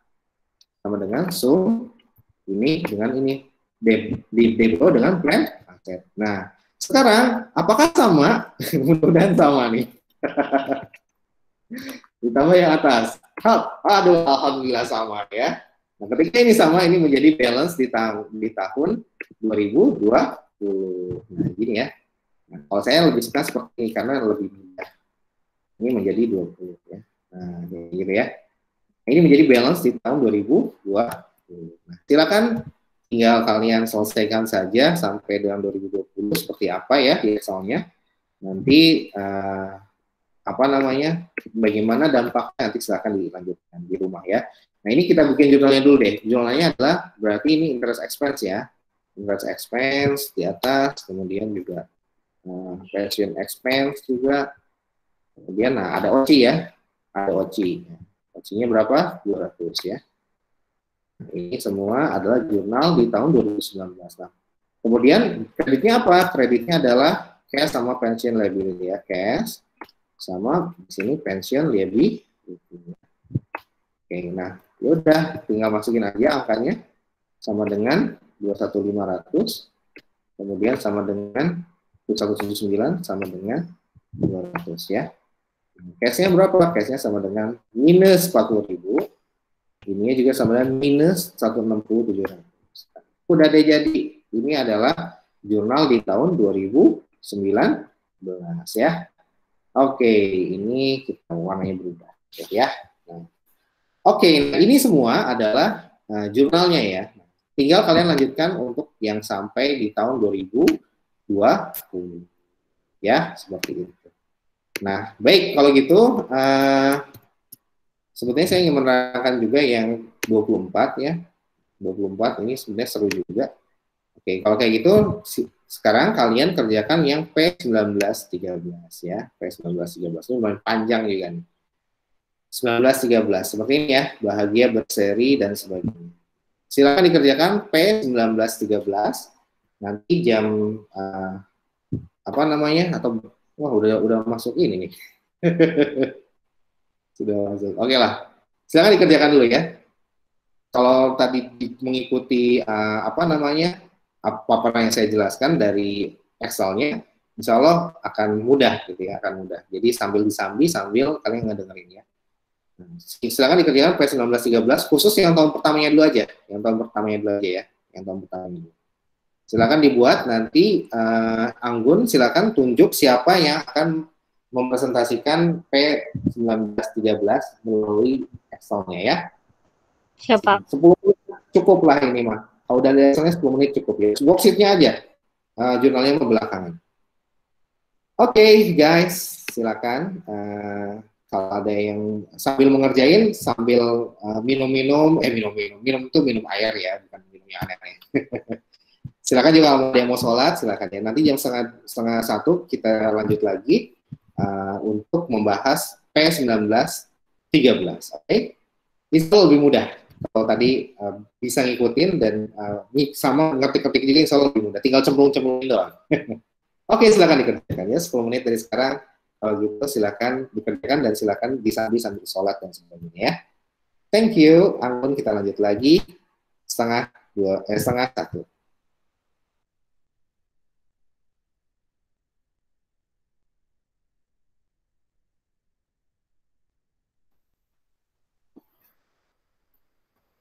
sama dengan sum ini dengan ini DPO dengan plan aset. Nah, sekarang apakah sama? Mudah-mudahan sama nih. Ditambah yang atas. Aduh, alhamdulillah sama ya. Nah, ketika ini sama, ini menjadi balance di tahun 2020. Nah, gini ya. Nah, kalau saya lebih suka seperti ini karena lebih mudah. Ini menjadi 20 ya. Nah, gitu ya. Ini menjadi balance di tahun 2020. Nah, silakan tinggal kalian selesaikan saja sampai dengan 2020 seperti apa ya di Excel-nya. Nanti apa namanya, bagaimana dampaknya nanti silahkan dilanjutkan di rumah ya. Nah ini kita bikin jurnalnya dulu deh. Jurnalnya adalah berarti ini interest expense ya, interest expense di atas, kemudian juga pension expense juga, kemudian nah ada OCI ya, ada OCI. OCI-nya berapa? 200 ya. Ini semua adalah jurnal di tahun 2019. Nah, kemudian kreditnya apa? Kreditnya adalah cash sama pension liability ya, cash sama di sini pension liability. Oke, nah yaudah tinggal masukin aja angkanya sama dengan 21.500, kemudian sama dengan 179 sama dengan 200 ya. Cashnya berapa? Cashnya sama dengan minus 40.000. Ini juga sama dengan minus 167.700. Udah deh jadi. Ini adalah jurnal di tahun 2019 ya. Oke, ini kita warnanya berubah ya. Nah, oke, nah ini semua adalah jurnalnya ya. Tinggal kalian lanjutkan untuk yang sampai di tahun 2020 ya, seperti itu. Nah, baik kalau gitu sebetulnya saya ingin menerangkan juga yang 24 ya. 24 ini sebenarnya seru juga. Oke, kalau kayak gitu sekarang kalian kerjakan yang P1913 ya. P1913 ini lumayan panjang juga nih. 1913 seperti ini ya, bahagia berseri dan sebagainya. Silakan dikerjakan P1913 nanti jam apa namanya, atau wah udah masuk ini nih. Sudah masuk. Oke lah. Silakan dikerjakan dulu ya. Kalau tadi mengikuti apa namanya, apa yang saya jelaskan dari Excel-nya, insya Allah akan mudah gitu ya, akan mudah. Jadi sambil disambi sambil kalian ngedengerin ya. Silakan dikerjakan P1913 khusus yang tahun pertamanya dulu aja, ya, yang tahun pertamanya dulu. Silakan dibuat nanti Anggun silakan tunjuk siapa yang akan mempresentasikan P1913 melalui Excel-nya ya. Siapa? 10 menit cukup lah ini mah. Kalau udah ada Excel-nya 10 menit cukup ya. Worksheet-nya aja, jurnalnya belakangan. Oke, guys, silakan. Kalau ada yang sambil mengerjain, sambil minum itu minum air ya, bukan minum yang aneh-aneh. Silakan juga kalau ada yang mau sholat, silakan ya. Nanti jam setengah 1 kita lanjut lagi untuk membahas P1913. Oke? Itu lebih mudah. Kalau tadi bisa ngikutin dan sama ngetik-ngetik juga insya Allah lebih mudah. Tinggal cemplung-cemplungin doang. Oke, silakan dikerjakan ya. 10 menit dari sekarang. Kalau gitu silakan dikerjakan dan silakan disambi sambil sholat dan sebagainya ya. Thank you. Anggun kita lanjut lagi setengah 1.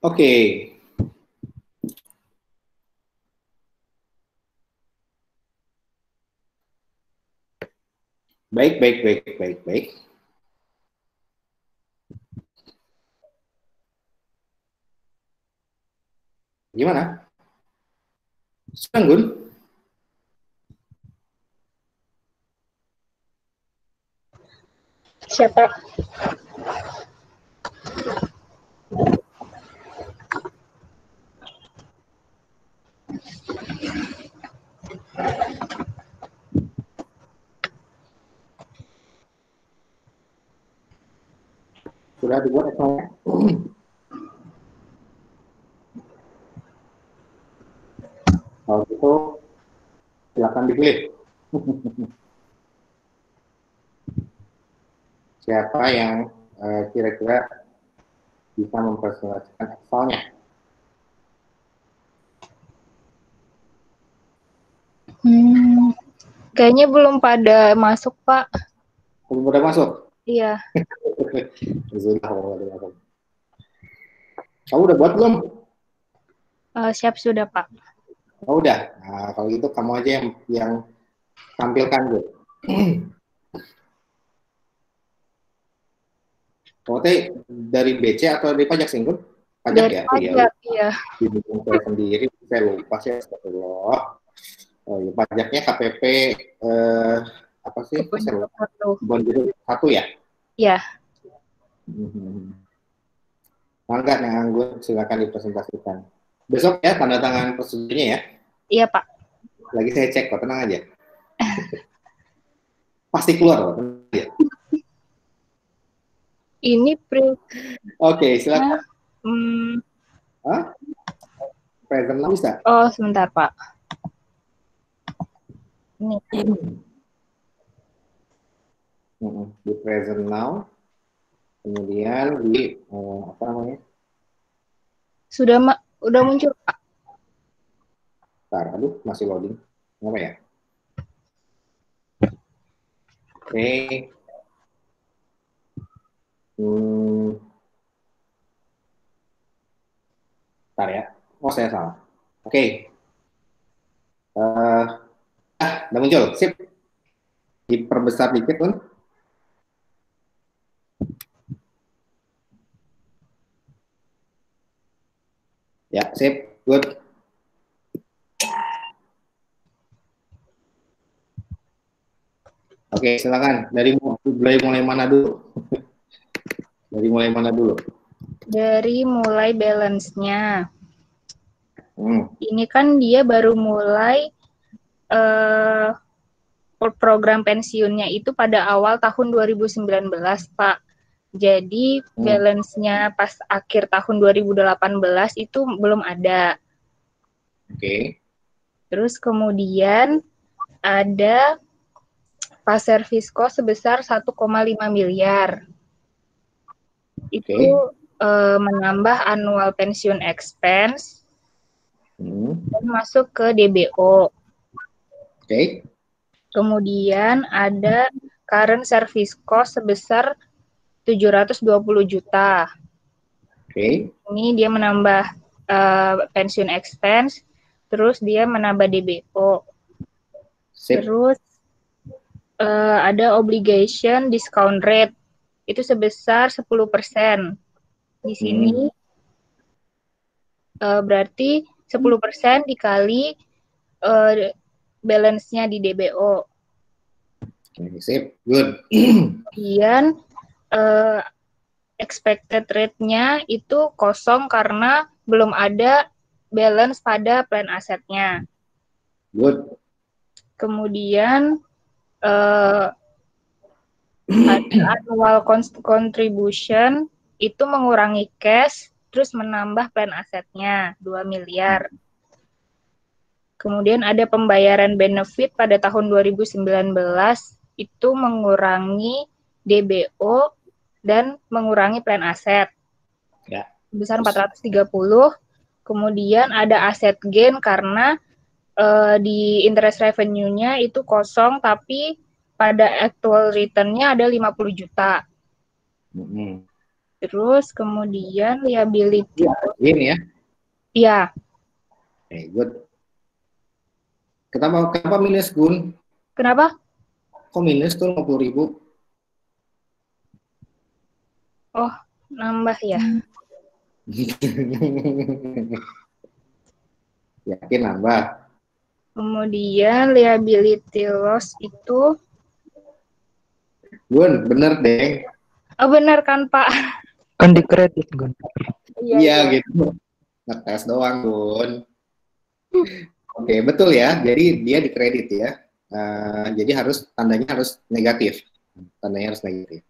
Oke. Baik. Gimana? Senang, Gun? Siapa? Sudah dibuat Excel-nya? Kalau gitu, silakan dipilih. Siapa yang kira-kira bisa mempresentasikan Excel-nya? Kayaknya belum pada masuk, Pak. Belum pada masuk? Iya. Kamu udah buat belum? Siap sudah, Pak. Oh, udah. Nah, kalau gitu kamu aja yang tampilkan dulu. Kamu dari BC atau dari pajak singgung? Pajak Dari ya? pajak, iya. Saya sendiri, saya lupa sih, astagfirullah. Oh, ya, pajaknya KPP apa sih? Kebun Saya jeruk lupa. satu. Kebun jeruk satu ya? Iya. Mangga nih Anggun, silakan dipresentasikan. Besok ya tanda tangan persetujuannya ya. Iya, Pak. Lagi saya cek kok, tenang aja. Pasti keluar kok, tenang aja. Ini Oke, silakan. hmm, Hah? Present now bisa? oh, sebentar, Pak. Ini. Di present now, kemudian di apa namanya? Udah muncul, Pak. Bentar, aduh masih loading. Apa ya? Oke. Bentar ya. Oh, saya salah. Oke. Udah muncul. Sip. Diperbesar dikit pun. Ya, sip. Good. Oke, silakan. Dari mulai mana dulu? Dari mulai mana dulu? Dari mulai balance-nya. Ini kan dia baru mulai program pensiunnya itu pada awal tahun 2019, Pak. Jadi balance-nya pas akhir tahun 2018 itu belum ada. Oke. Terus kemudian ada pas service cost sebesar 1,5 miliar. Itu menambah annual pension expense dan masuk ke DBO. Oke. Kemudian ada current service cost sebesar 720 juta. Oke. Ini dia menambah pension expense, terus dia menambah DBO. Sip. Terus ada obligation discount rate, itu sebesar 10%. Di sini berarti 10% dikali balance-nya di DBO. Sip, good. Kemudian expected rate-nya itu kosong karena belum ada balance pada plan asetnya. Good. Kemudian ada annual contribution itu mengurangi cash terus menambah plan asetnya 2 miliar. Kemudian ada pembayaran benefit pada tahun 2019 itu mengurangi DBO dan mengurangi plan aset. Ya. Sebesar 430. Kemudian ada aset gain karena di interest revenue-nya itu kosong tapi pada actual return-nya ada 50 juta. Terus kemudian liability. Ini ya? Iya. Oke, good. Kenapa minus, Gun? Kenapa? Kok minus tuh 50.000? Oh, nambah ya. Yakin nambah? Kemudian liability loss itu. Gun, bener deh. Oh, benar kan, Pak? Kan di kredit, Gun. Iya gitu. Ngetes doang, Gun. Oke, betul ya. Jadi dia dikredit ya. Jadi tandanya harus negatif. Tandanya harus negatif.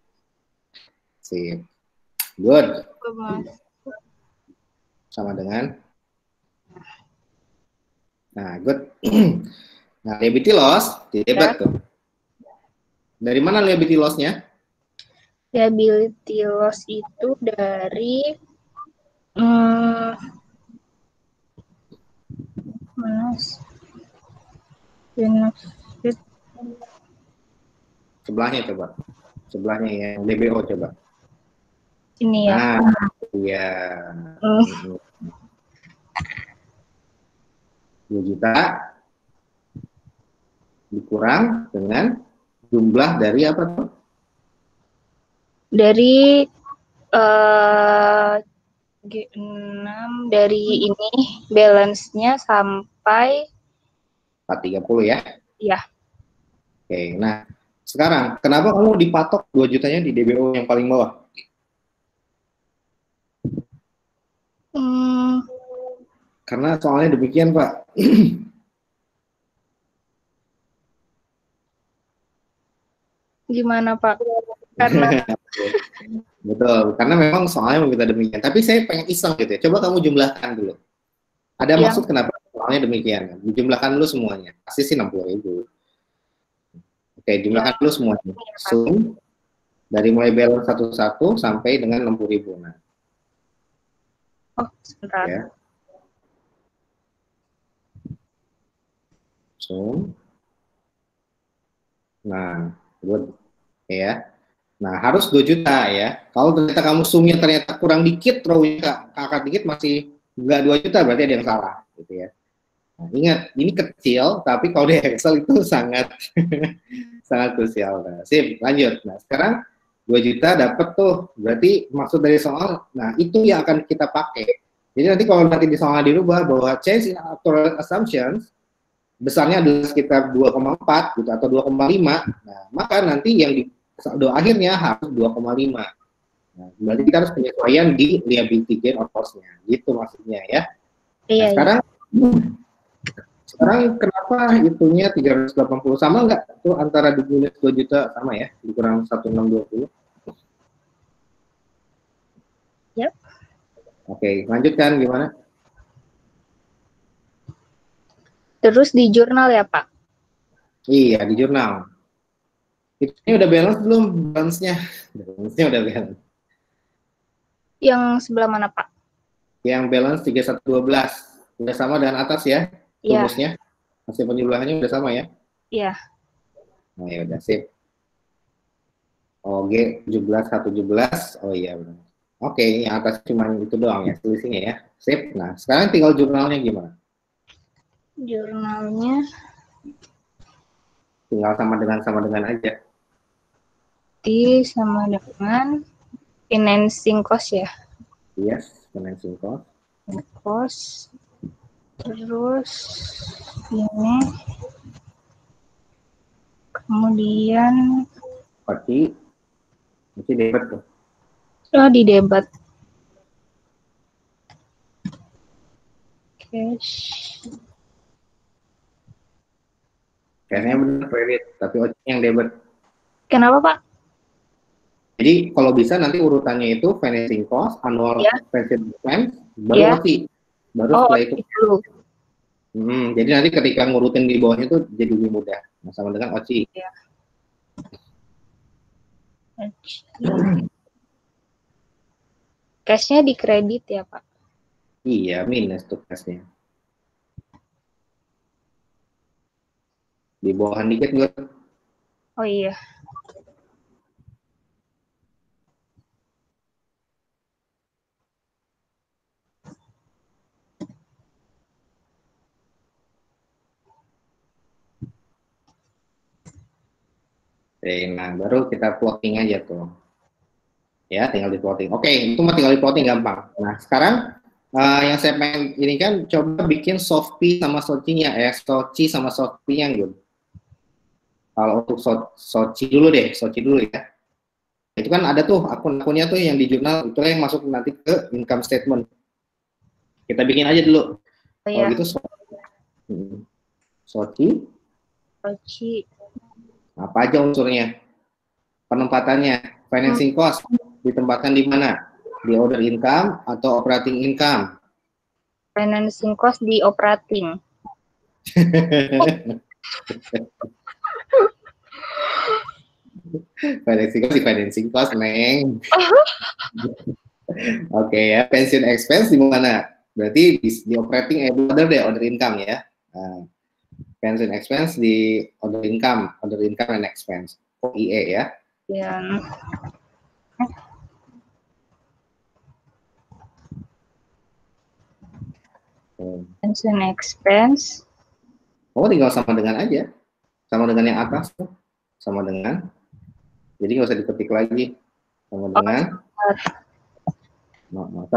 Sip. Good. Sama dengan. Nah, good. Nah, liability loss didebet tuh. Dari mana liability loss-nya? Liability loss itu dari benefit. Sebelahnya coba. Sebelahnya ya, DBO coba. Ini ya. Nah, iya. 10 juta dikurang dengan jumlah dari apa tuh? Dari G6 dari ini balance-nya sampai 430 ya? Iya. Oke, nah Sekarang, kenapa kamu dipatok 2 jutanya di DBO yang paling bawah? Karena soalnya demikian, Pak. Gimana, Pak? Karena Betul, karena memang soalnya meminta demikian. Tapi saya pengen iseng gitu ya. Coba kamu jumlahkan dulu. Ada Yang- maksud kenapa soalnya demikian? Dijumlahkan dulu semuanya. Pasti sih 60.000. Oke, jumlahkan dulu semuanya. Sum dari mulai balance 11 sampai dengan 60.000. Nah, oh, sebentar. ya. Sum. Nah, good. Ya. Nah, harus 2 juta ya. Kalau ternyata kamu sumnya ternyata kurang dikit, row-nya kakak dikit masih nggak 2 juta, berarti ada yang salah gitu ya. Nah, ingat, ini kecil, tapi kalau di Excel itu sangat sangat krusial. Nah, sip, lanjut. Nah, sekarang 2 juta dapat tuh, berarti maksud dari soal, nah itu yang akan kita pakai. Jadi nanti kalau nanti di soal dirubah bahwa change in actuarial assumptions besarnya adalah sekitar 2,4 gitu atau 2,5, nah maka nanti yang di saldo akhirnya harus 2,5. Nah, berarti kita harus penyesuaian di liability gain or loss-nya, gitu maksudnya ya. Iya, Nah, sekarang kenapa itunya 380 sama nggak tuh antara di minus 2 juta sama ya dikurang 1620? Yap. Oke, lanjutkan gimana? Terus di jurnal ya, Pak? Iya, di jurnal. Ini udah balance belum balance-nya? Balance-nya udah balance. Yang sebelah mana, Pak? Yang balance 3112 udah sama dengan atas ya? Iya. Rumusnya, hasil penjumlahannya udah sama ya? Iya. Nah, ya udah sip. OG 17 117. Oh iya benar. Oke, yang atas cuma itu doang ya selisihnya ya. Sip. Nah, sekarang tinggal jurnalnya gimana? Jurnalnya Tinggal sama dengan aja. sama dengan financing cost ya. Yes, financing cost. Cost. Terus ini kemudian Berarti debit tuh. di debat cash. Kayaknya benar kredit, tapi OC yang debit. Kenapa, Pak? Jadi kalau bisa nanti urutannya itu financing cost, annual pension expense, baru Ya. OC. Baru Oh, setelah itu. dulu. Jadi nanti ketika ngurutin di bawahnya itu jadi lebih mudah. Nah, sama dengan OC. Ya. Cashnya di kredit ya, Pak? Iya, minus tuh cashnya. Di bawahan dikit gue. Oh iya. Nah, baru kita plotting aja tuh. Ya, tinggal di plotting. Oke, itu mah tinggal di plotting gampang. Nah, sekarang yang saya pengen ini kan coba bikin Softpi sama Soci-nya ya, Soci sama Soci-nya gitu. Kalau untuk Soci dulu deh, Soci dulu ya. Itu kan ada tuh akun-akunnya tuh yang di jurnal, itu yang masuk nanti ke income statement. Kita bikin aja dulu. Oh iya. Kalau gitu Soci. Soci. Apa aja unsurnya? Penempatannya, financing cost ditempatkan di mana? Di order income atau operating income? Financing cost di operating. Financing cost, Neng. Oke ya, pension expense di mana? Berarti di operating order income ya. Nah, pension expense di order income and expense. OIE ya. Ya. Pension expense. Oh, tinggal sama dengan aja. Sama dengan yang atas tuh. Sama dengan. Jadi nggak usah diketik lagi. Sama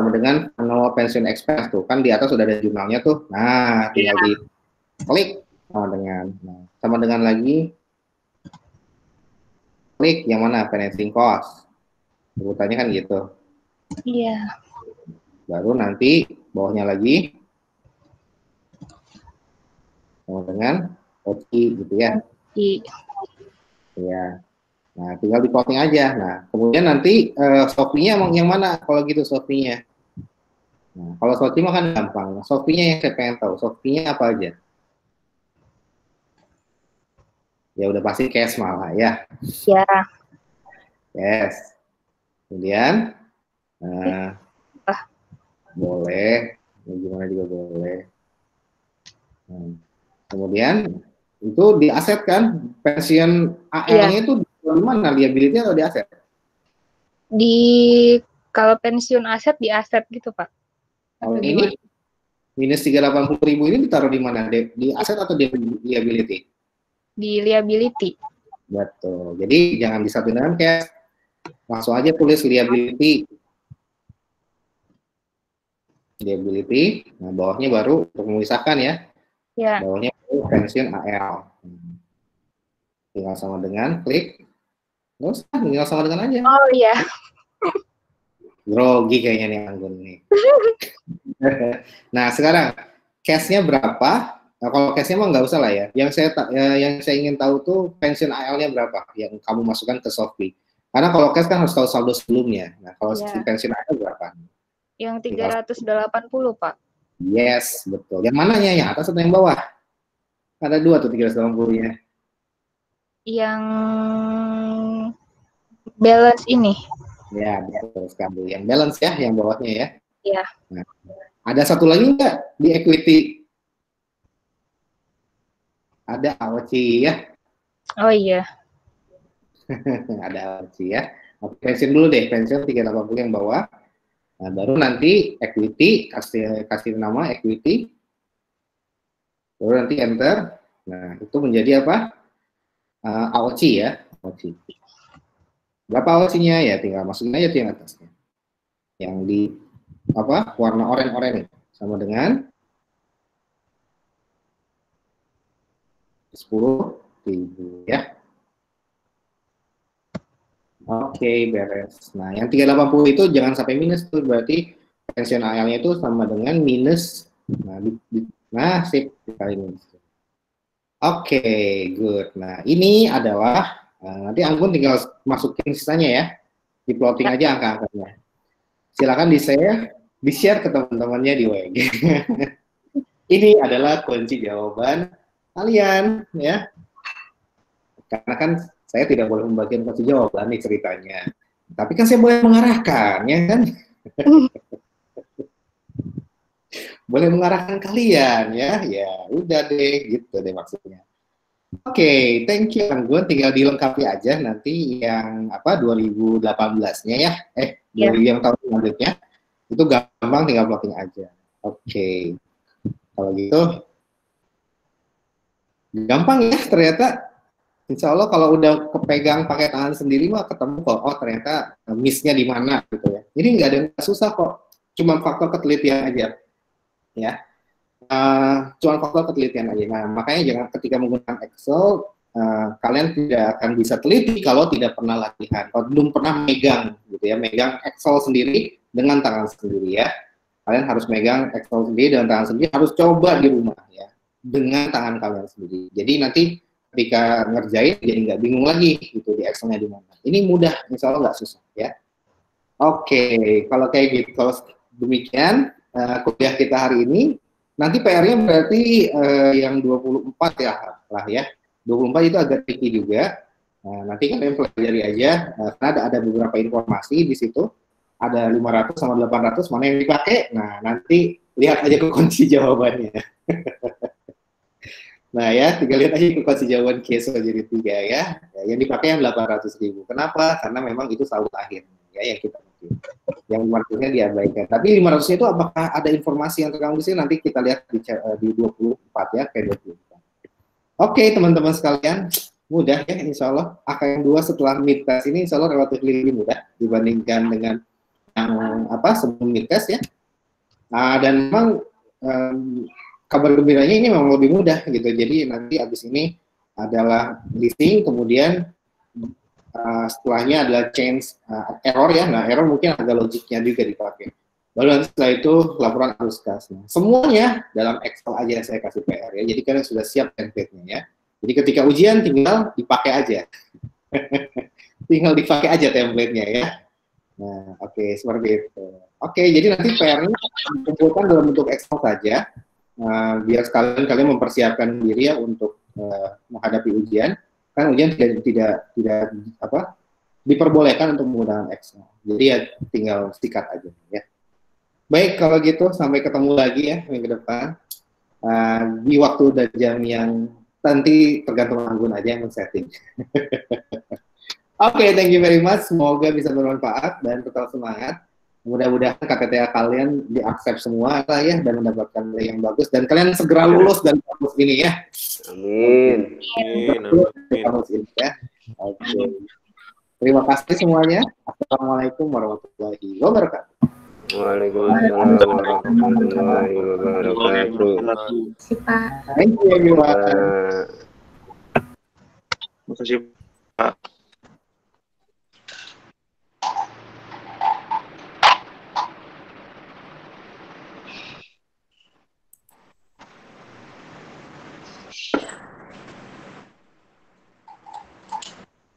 dengan annual pension expense tuh. Kan di atas sudah ada jurnalnya tuh. Nah, tinggal di klik sama dengan. Nah, sama dengan lagi klik yang mana financing cost. Sebutannya kan gitu. Iya. Baru nanti bawahnya lagi sama dengan OC gitu ya. Iya. Nah, tinggal di plotting aja. Nah, kemudian nanti Shopee-nya yang mana kalau gitu Shopee-nya? Nah, kalau Shopee mah kan gampang. Shopee-nya yang saya pengen tahu. Shopee-nya apa aja? Ya udah pasti cash malah ya. Ya. Yes. Kemudian boleh, gimana juga boleh. Kemudian itu di aset kan, pensiun AL-nya itu di mana, liability atau di aset? Kalau pensiun aset di aset gitu Pak. Kalau ini minus 380.000 ini ditaruh di mana? Di aset atau di liability? Di liability. Betul. Jadi jangan disatuin dengan cash. Langsung aja tulis liability. Liability. Nah, bawahnya baru untuk memisahkan ya. Ya. Bawahnya pensiun AL. Tinggal sama dengan klik. Nggak usah, tinggal sama dengan aja. Oh iya. Grogi kayaknya nih Anggun nih. Nah sekarang cash-nya berapa? Nah, kalau cash-nya mah nggak usah lah ya. Yang saya ingin tahu tuh pensiun AL-nya berapa yang kamu masukkan ke Shopee. Karena kalau cash kan harus tahu saldo sebelumnya. Nah kalau pensiun AL berapa? Yang 380 Pak. Yes, betul. Yang mananya? Yang atas atau yang bawah? Ada dua tuh 380-nya. Yang balance ini. Ya, betul sekali. Yang balance ya, yang bawahnya ya. Iya. Nah, ada satu lagi nggak di equity? Ada AOC ya. Oh iya. Ada AOC ya. Pensiun dulu deh, pensiun 380 yang bawah. Nah, baru nanti equity, kasih nama equity. Baru nanti enter. Nah, itu menjadi apa? AOC ya. AOC. Berapa AOC-nya? Ya tinggal masukin aja tuh yang atasnya. Yang di apa? Warna oranye-oranye sama dengan 10.000 ya. Oke, beres. Nah, yang 380 itu jangan sampai minus tuh, berarti pensiun AL-nya itu sama dengan minus. Nah, sip, kali minus. Oke, good. Nah, ini adalah nanti Anggun tinggal masukin sisanya ya. Di plotting aja angka-angkanya. Silakan di-share ke teman-temannya di WG. Ini adalah kunci jawaban kalian ya. Karena kan saya tidak boleh membagikan kunci jawaban nih ceritanya. Tapi kan saya boleh mengarahkan, ya kan? Boleh mengarahkan kalian ya. Ya, udah deh gitu deh maksudnya. Oke, thank you Anggun. Tinggal dilengkapi aja nanti yang apa 2018-nya ya. Yang tahun selanjutnya. Itu gampang, tinggal plotting aja. Oke. Kalau gitu gampang ya ternyata. Insya Allah kalau udah kepegang pakai tangan sendiri mah ketemu kok. Oh ternyata miss-nya di mana gitu ya. Jadi nggak ada yang susah kok. Cuma faktor ketelitian aja. Ya. Cuma faktor ketelitian aja. Nah, makanya jangan ketika menggunakan Excel, kalian tidak akan bisa teliti kalau tidak pernah latihan, kalau belum pernah megang, gitu ya, megang Excel sendiri dengan tangan sendiri ya. Kalian harus megang Excel sendiri dengan tangan sendiri, harus coba di rumah ya, dengan tangan kalian sendiri. Jadi nanti ketika ngerjain jadi nggak bingung lagi gitu di Excel-nya di mana. Ini mudah, insya Allah nggak susah ya. Oke, kalau kayak gitu, kalau demikian kuliah kita hari ini. Nanti PR-nya berarti yang 24 ya lah ya. 24 itu agak tricky juga. Nanti kalian pelajari aja, karena ada beberapa informasi di situ. Ada 500 sama 800, mana yang dipakai? Nah, nanti lihat aja ke kunci jawabannya. Nah ya, tinggal lihat aja ke kunci jawaban case jadi 3 ya. Yang dipakai yang 800.000. Kenapa? Karena memang itu saldo akhir ya yang kita pakai. Yang 500-nya diabaikan. Tapi 500-nya itu apakah ada informasi yang terkandung di sini? Nanti kita lihat di 24 ya, kayak 24. Oke, teman-teman sekalian, mudah ya insya Allah. Angka yang 2 setelah mid-test ini insya Allah relatif lebih mudah dibandingkan dengan yang sebelum mid-test ya. Dan memang kabar gembiranya ini memang lebih mudah gitu. Jadi nanti abis ini adalah listing, kemudian setelahnya adalah change error ya. Nah, error mungkin ada logiknya juga dipakai. Baru nanti setelah itu laporan arus kas. Nah, semuanya dalam Excel aja saya kasih PR ya. Jadi kalian sudah siap template-nya ya. Jadi ketika ujian tinggal dipakai aja. Tinggal dipakai aja template-nya ya. Nah, oke, seperti itu. Oke, jadi nanti PR-nya dikumpulkan dalam bentuk Excel saja. Biar sekalian kalian mempersiapkan diri ya untuk menghadapi ujian. Kan ujian tidak diperbolehkan untuk menggunakan Excel. Jadi ya tinggal sikat aja ya. Baik, kalau gitu sampai ketemu lagi ya minggu depan di waktu dan jam yang nanti tergantung Anggun aja yang men-setting. Oke, thank you very much. Semoga bisa bermanfaat dan tetap semangat. Mudah-mudahan KTTA kalian di-accept semua lah ya dan mendapatkan nilai yang bagus dan kalian segera lulus dari kampus ini ya. Amin. Kampus ini ya. Oke. Terima kasih semuanya. Assalamualaikum warahmatullahi wabarakatuh. Waalaikumsalam warahmatullahi wabarakatuh. Pak. Thank you everyone. Terima kasih Pak.